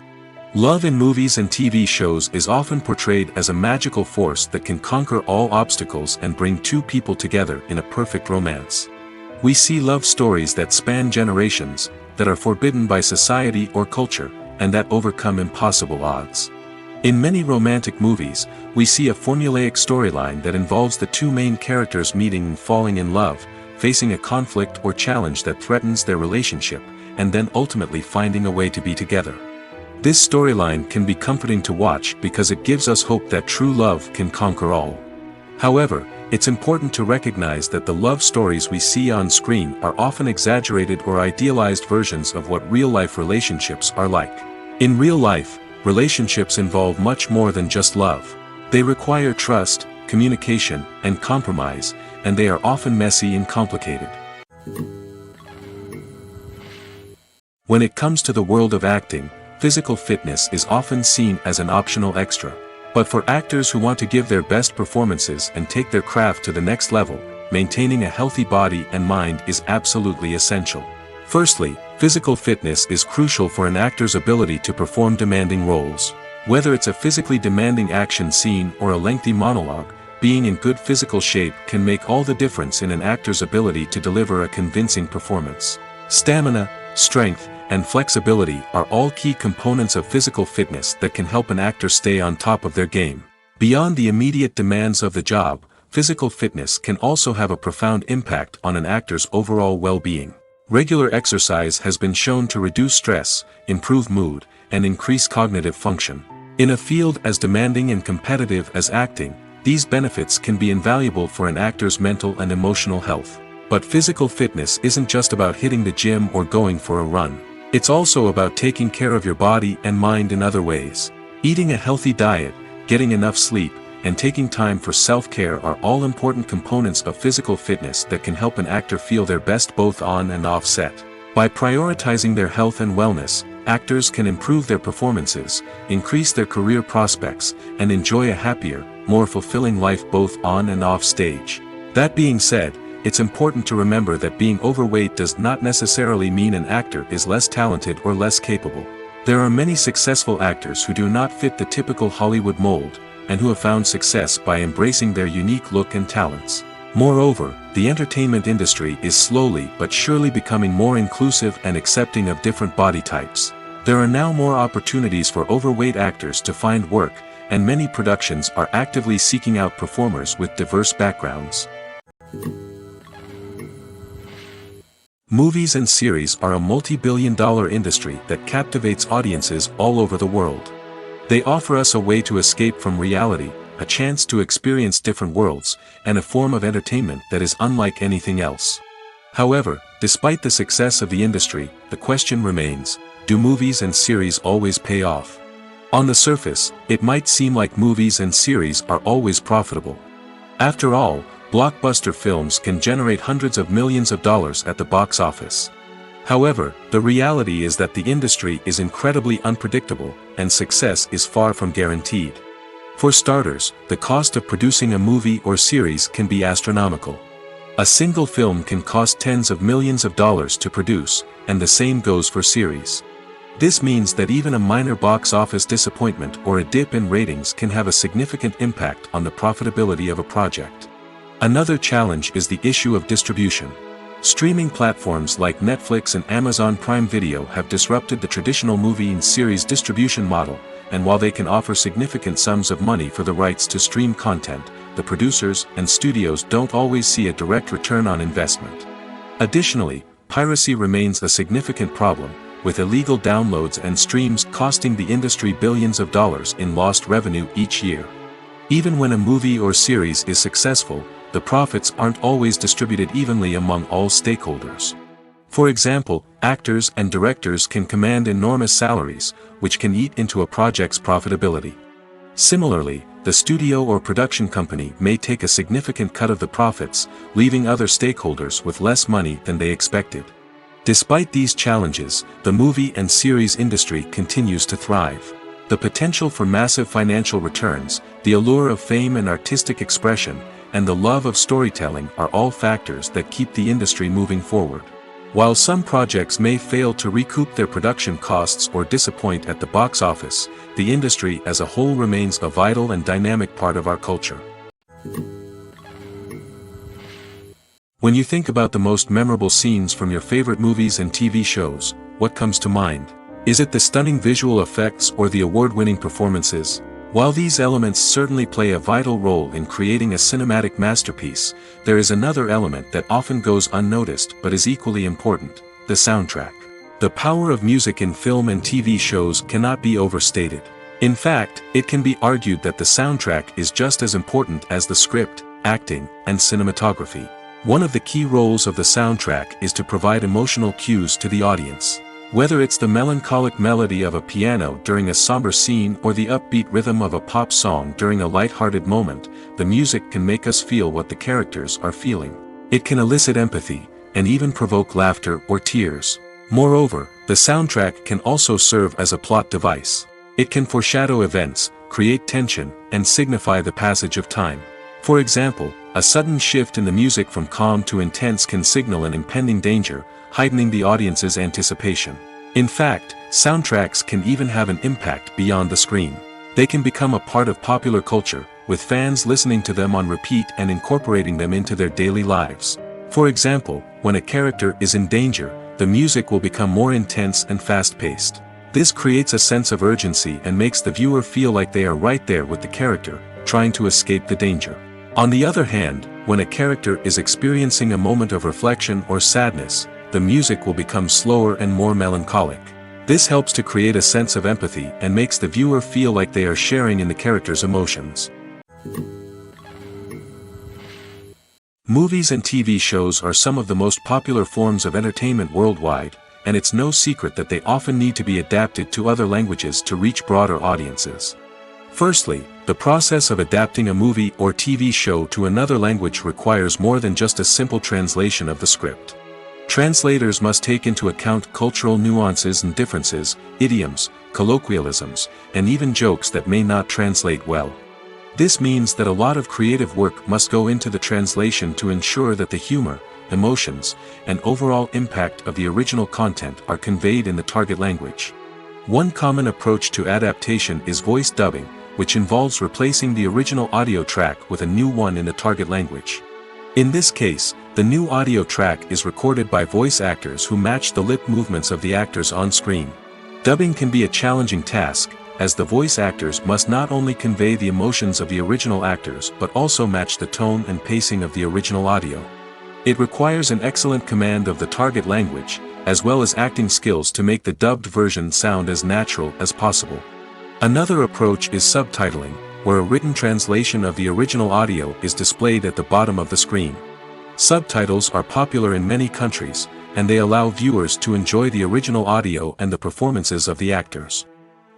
Love in movies and TV shows is often portrayed as a magical force that can conquer all obstacles and bring two people together in a perfect romance. We see love stories that span generations, that are forbidden by society or culture, and that overcome impossible odds. In many romantic movies, we see a formulaic storyline that involves the two main characters meeting and falling in love, facing a conflict or challenge that threatens their relationship, and then ultimately finding a way to be together. This storyline can be comforting to watch because it gives us hope that true love can conquer all. However, it's important to recognize that the love stories we see on screen are often exaggerated or idealized versions of what real-life relationships are like. In real life, relationships involve much more than just love. They require trust, communication, and compromise, and they are often messy and complicated. When it comes to the world of acting, physical fitness is often seen as an optional extra. But for actors who want to give their best performances and take their craft to the next level, maintaining a healthy body and mind is absolutely essential. Firstly, physical fitness is crucial for an actor's ability to perform demanding roles. Whether it's a physically demanding action scene or a lengthy monologue, being in good physical shape can make all the difference in an actor's ability to deliver a convincing performance. Stamina, strength, and flexibility are all key components of physical fitness that can help an actor stay on top of their game. Beyond the immediate demands of the job, physical fitness can also have a profound impact on an actor's overall well-being. Regular exercise has been shown to reduce stress, improve mood, and increase cognitive function. In a field as demanding and competitive as acting, these benefits can be invaluable for an actor's mental and emotional health. But physical fitness isn't just about hitting the gym or going for a run. It's also about taking care of your body and mind in other ways. Eating a healthy diet, getting enough sleep, and taking time for self-care are all important components of physical fitness that can help an actor feel their best both on and off set. By prioritizing their health and wellness, actors can improve their performances, increase their career prospects, and enjoy a happier, more fulfilling life both on and off stage. That being said, it's important to remember that being overweight does not necessarily mean an actor is less talented or less capable. There are many successful actors who do not fit the typical Hollywood mold, and who have found success by embracing their unique look and talents. Moreover, the entertainment industry is slowly but surely becoming more inclusive and accepting of different body types. There are now more opportunities for overweight actors to find work, and many productions are actively seeking out performers with diverse backgrounds. Movies and series are a multi-billion-dollar industry that captivates audiences all over the world. They offer us a way to escape from reality, a chance to experience different worlds, and a form of entertainment that is unlike anything else. However, despite the success of the industry, the question remains, do movies and series always pay off? On the surface, it might seem like movies and series are always profitable. After all, blockbuster films can generate hundreds of millions of dollars at the box office. However, the reality is that the industry is incredibly unpredictable, and success is far from guaranteed. For starters, the cost of producing a movie or series can be astronomical. A single film can cost tens of millions of dollars to produce, and the same goes for series. This means that even a minor box office disappointment or a dip in ratings can have a significant impact on the profitability of a project. Another challenge is the issue of distribution. Streaming platforms like Netflix and Amazon Prime Video have disrupted the traditional movie and series distribution model, and while they can offer significant sums of money for the rights to stream content, the producers and studios don't always see a direct return on investment. Additionally, piracy remains a significant problem, with illegal downloads and streams costing the industry billions of dollars in lost revenue each year. Even when a movie or series is successful, the profits aren't always distributed evenly among all stakeholders. For example, actors and directors can command enormous salaries, which can eat into a project's profitability. Similarly, the studio or production company may take a significant cut of the profits, leaving other stakeholders with less money than they expected. Despite these challenges, the movie and series industry continues to thrive. The potential for massive financial returns, the allure of fame and artistic expression, and the love of storytelling are all factors that keep the industry moving forward. While some projects may fail to recoup their production costs or disappoint at the box office, the industry as a whole remains a vital and dynamic part of our culture. When you think about the most memorable scenes from your favorite movies and TV shows, what comes to mind? Is it the stunning visual effects or the award-winning performances? While these elements certainly play a vital role in creating a cinematic masterpiece, there is another element that often goes unnoticed but is equally important: the soundtrack. The power of music in film and TV shows cannot be overstated. In fact, it can be argued that the soundtrack is just as important as the script, acting, and cinematography. One of the key roles of the soundtrack is to provide emotional cues to the audience. Whether it's the melancholic melody of a piano during a somber scene or the upbeat rhythm of a pop song during a light-hearted moment, the music can make us feel what the characters are feeling. It can elicit empathy, and even provoke laughter or tears. Moreover, the soundtrack can also serve as a plot device. It can foreshadow events, create tension, and signify the passage of time. For example, a sudden shift in the music from calm to intense can signal an impending danger, heightening the audience's anticipation. In fact, soundtracks can even have an impact beyond the screen. They can become a part of popular culture, with fans listening to them on repeat and incorporating them into their daily lives. For example, when a character is in danger, the music will become more intense and fast-paced. This creates a sense of urgency and makes the viewer feel like they are right there with the character, trying to escape the danger. On the other hand, when a character is experiencing a moment of reflection or sadness, the music will become slower and more melancholic. This helps to create a sense of empathy and makes the viewer feel like they are sharing in the character's emotions. Movies and TV shows are some of the most popular forms of entertainment worldwide, and it's no secret that they often need to be adapted to other languages to reach broader audiences. Firstly, the process of adapting a movie or TV show to another language requires more than just a simple translation of the script. Translators must take into account cultural nuances and differences, idioms, colloquialisms, and even jokes that may not translate well. This means that a lot of creative work must go into the translation to ensure that the humor, emotions, and overall impact of the original content are conveyed in the target language. One common approach to adaptation is voice dubbing, which involves replacing the original audio track with a new one in the target language. In this case, the new audio track is recorded by voice actors who match the lip movements of the actors on screen. Dubbing can be a challenging task, as the voice actors must not only convey the emotions of the original actors but also match the tone and pacing of the original audio. It requires an excellent command of the target language, as well as acting skills to make the dubbed version sound as natural as possible. Another approach is subtitling, where a written translation of the original audio is displayed at the bottom of the screen. Subtitles are popular in many countries, and they allow viewers to enjoy the original audio and the performances of the actors.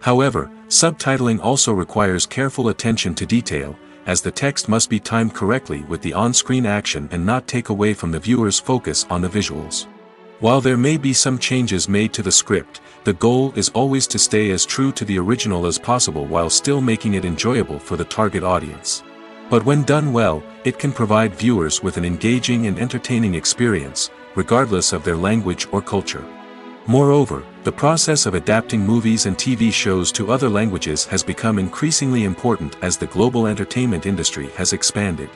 However, subtitling also requires careful attention to detail, as the text must be timed correctly with the on-screen action and not take away from the viewer's focus on the visuals. While there may be some changes made to the script, The goal is always to stay as true to the original as possible while still making it enjoyable for the target audience. But when done well, it can provide viewers with an engaging and entertaining experience, regardless of their language or culture. Moreover, the process of adapting movies and TV shows to other languages has become increasingly important as the global entertainment industry has expanded.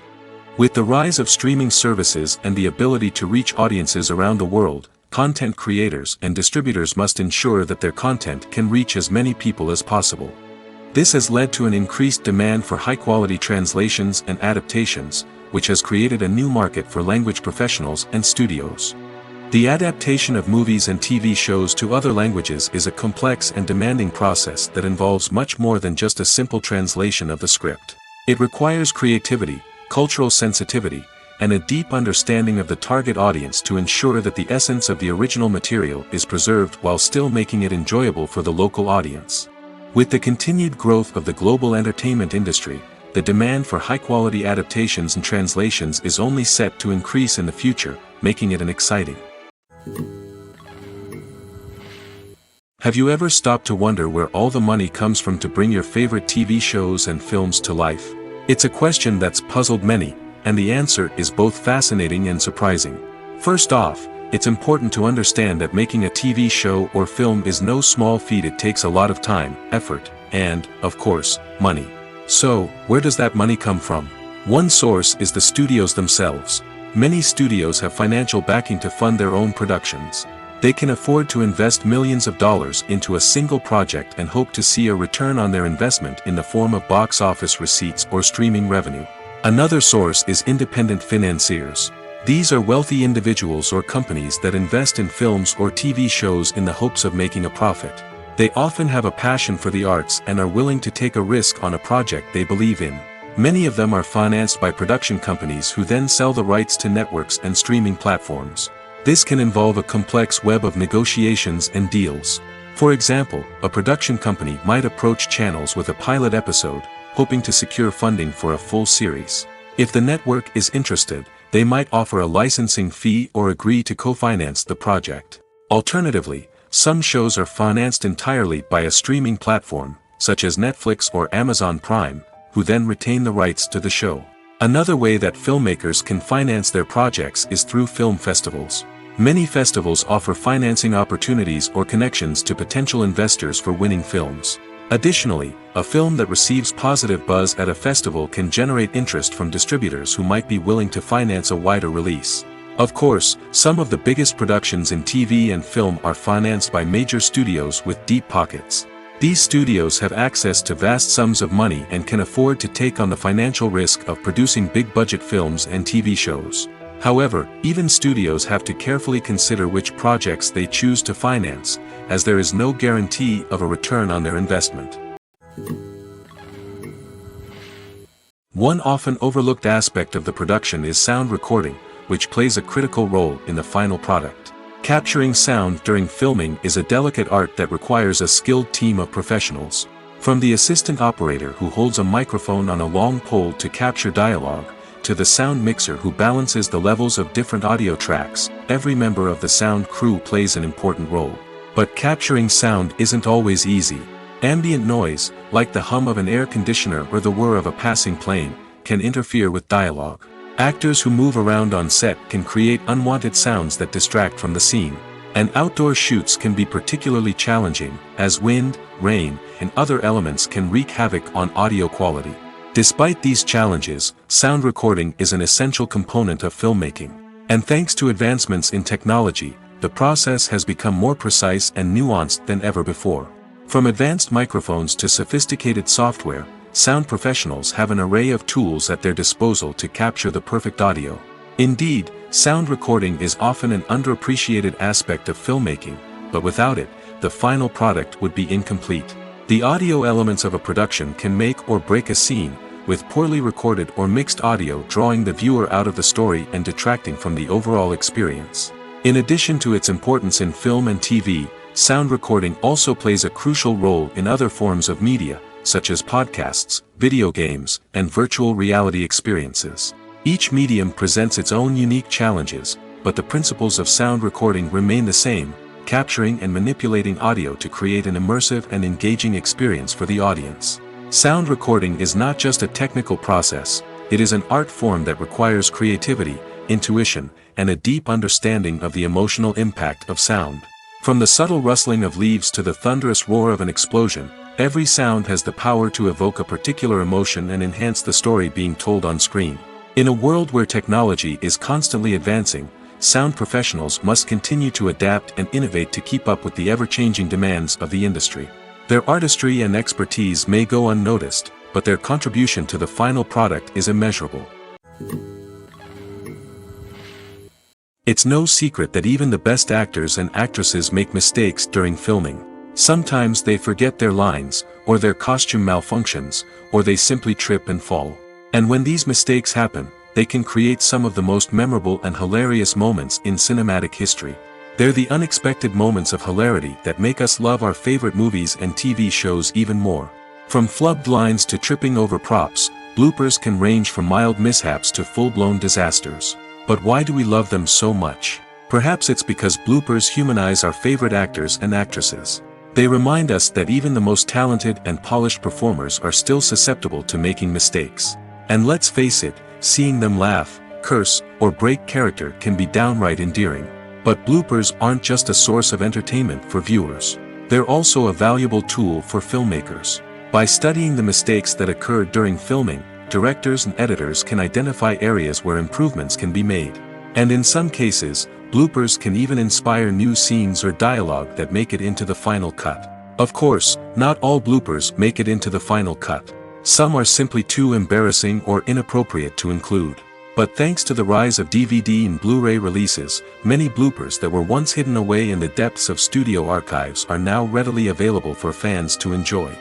With the rise of streaming services and the ability to reach audiences around the world, content creators and distributors must ensure that their content can reach as many people as possible. This has led to an increased demand for high-quality translations and adaptations, which has created a new market for language professionals and studios. The adaptation of movies and TV shows to other languages is a complex and demanding process that involves much more than just a simple translation of the script. It requires creativity, cultural sensitivity, and a deep understanding of the target audience to ensure that the essence of the original material is preserved while still making it enjoyable for the local audience. With the continued growth of the global entertainment industry, the demand for high-quality adaptations and translations is only set to increase in the future, making it an exciting. Have you ever stopped to wonder where all the money comes from to bring your favorite TV shows and films to life? It's a question that's puzzled many, and the answer is both fascinating and surprising. First off, it's important to understand that making a TV show or film is no small feat. It takes a lot of time, effort, and, of course, money. So, where does that money come from? One source is the studios themselves. Many studios have financial backing to fund their own productions. They can afford to invest millions of dollars into a single project and hope to see a return on their investment in the form of box office receipts or streaming revenue. Another source is independent financiers. These are wealthy individuals or companies that invest in films or TV shows in the hopes of making a profit. They often have a passion for the arts and are willing to take a risk on a project they believe in. Many of them are financed by production companies who then sell the rights to networks and streaming platforms. This can involve a complex web of negotiations and deals. For example, a production company might approach channels with a pilot episode, hoping to secure funding for a full series. If the network is interested, they might offer a licensing fee or agree to co-finance the project. Alternatively, some shows are financed entirely by a streaming platform, such as Netflix or Amazon Prime, who then retain the rights to the show. Another way that filmmakers can finance their projects is through film festivals. Many festivals offer financing opportunities or connections to potential investors for winning films. Additionally, a film that receives positive buzz at a festival can generate interest from distributors who might be willing to finance a wider release. Of course, some of the biggest productions in TV and film are financed by major studios with deep pockets. These studios have access to vast sums of money and can afford to take on the financial risk of producing big-budget films and TV shows. However, even studios have to carefully consider which projects they choose to finance, as there is no guarantee of a return on their investment. One often overlooked aspect of the production is sound recording, which plays a critical role in the final product. Capturing sound during filming is a delicate art that requires a skilled team of professionals. From the assistant operator who holds a microphone on a long pole to capture dialogue, to the sound mixer who balances the levels of different audio tracks, every member of the sound crew plays an important role. But capturing sound isn't always easy. Ambient noise, like the hum of an air conditioner or the whir of a passing plane, can interfere with dialogue. Actors who move around on set can create unwanted sounds that distract from the scene. And outdoor shoots can be particularly challenging, as wind, rain, and other elements can wreak havoc on audio quality. Despite these challenges, sound recording is an essential component of filmmaking. And thanks to advancements in technology, the process has become more precise and nuanced than ever before. From advanced microphones to sophisticated software, sound professionals have an array of tools at their disposal to capture the perfect audio. Indeed, sound recording is often an underappreciated aspect of filmmaking, but without it, the final product would be incomplete. The audio elements of a production can make or break a scene, with poorly recorded or mixed audio drawing the viewer out of the story and detracting from the overall experience. In addition to its importance in film and TV, sound recording also plays a crucial role in other forms of media, such as podcasts, video games, and virtual reality experiences. Each medium presents its own unique challenges, but the principles of sound recording remain the same: capturing and manipulating audio to create an immersive and engaging experience for the audience. Sound recording is not just a technical process, it is an art form that requires creativity, intuition, and a deep understanding of the emotional impact of sound. From the subtle rustling of leaves to the thunderous roar of an explosion, every sound has the power to evoke a particular emotion and enhance the story being told on screen. In a world where technology is constantly advancing, sound professionals must continue to adapt and innovate to keep up with the ever-changing demands of the industry. Their artistry and expertise may go unnoticed, but their contribution to the final product is immeasurable. It's no secret that even the best actors and actresses make mistakes during filming. Sometimes they forget their lines, or their costume malfunctions, or they simply trip and fall. And when these mistakes happen, they can create some of the most memorable and hilarious moments in cinematic history. They're the unexpected moments of hilarity that make us love our favorite movies and TV shows even more. From flubbed lines to tripping over props, bloopers can range from mild mishaps to full-blown disasters. But why do we love them so much? Perhaps it's because bloopers humanize our favorite actors and actresses. They remind us that even the most talented and polished performers are still susceptible to making mistakes. And let's face it, seeing them laugh, curse, or break character can be downright endearing. But bloopers aren't just a source of entertainment for viewers. They're also a valuable tool for filmmakers. By studying the mistakes that occurred during filming, directors and editors can identify areas where improvements can be made. And in some cases, bloopers can even inspire new scenes or dialogue that make it into the final cut. Of course, not all bloopers make it into the final cut. Some are simply too embarrassing or inappropriate to include. But thanks to the rise of DVD and Blu-ray releases, many bloopers that were once hidden away in the depths of studio archives are now readily available for fans to enjoy.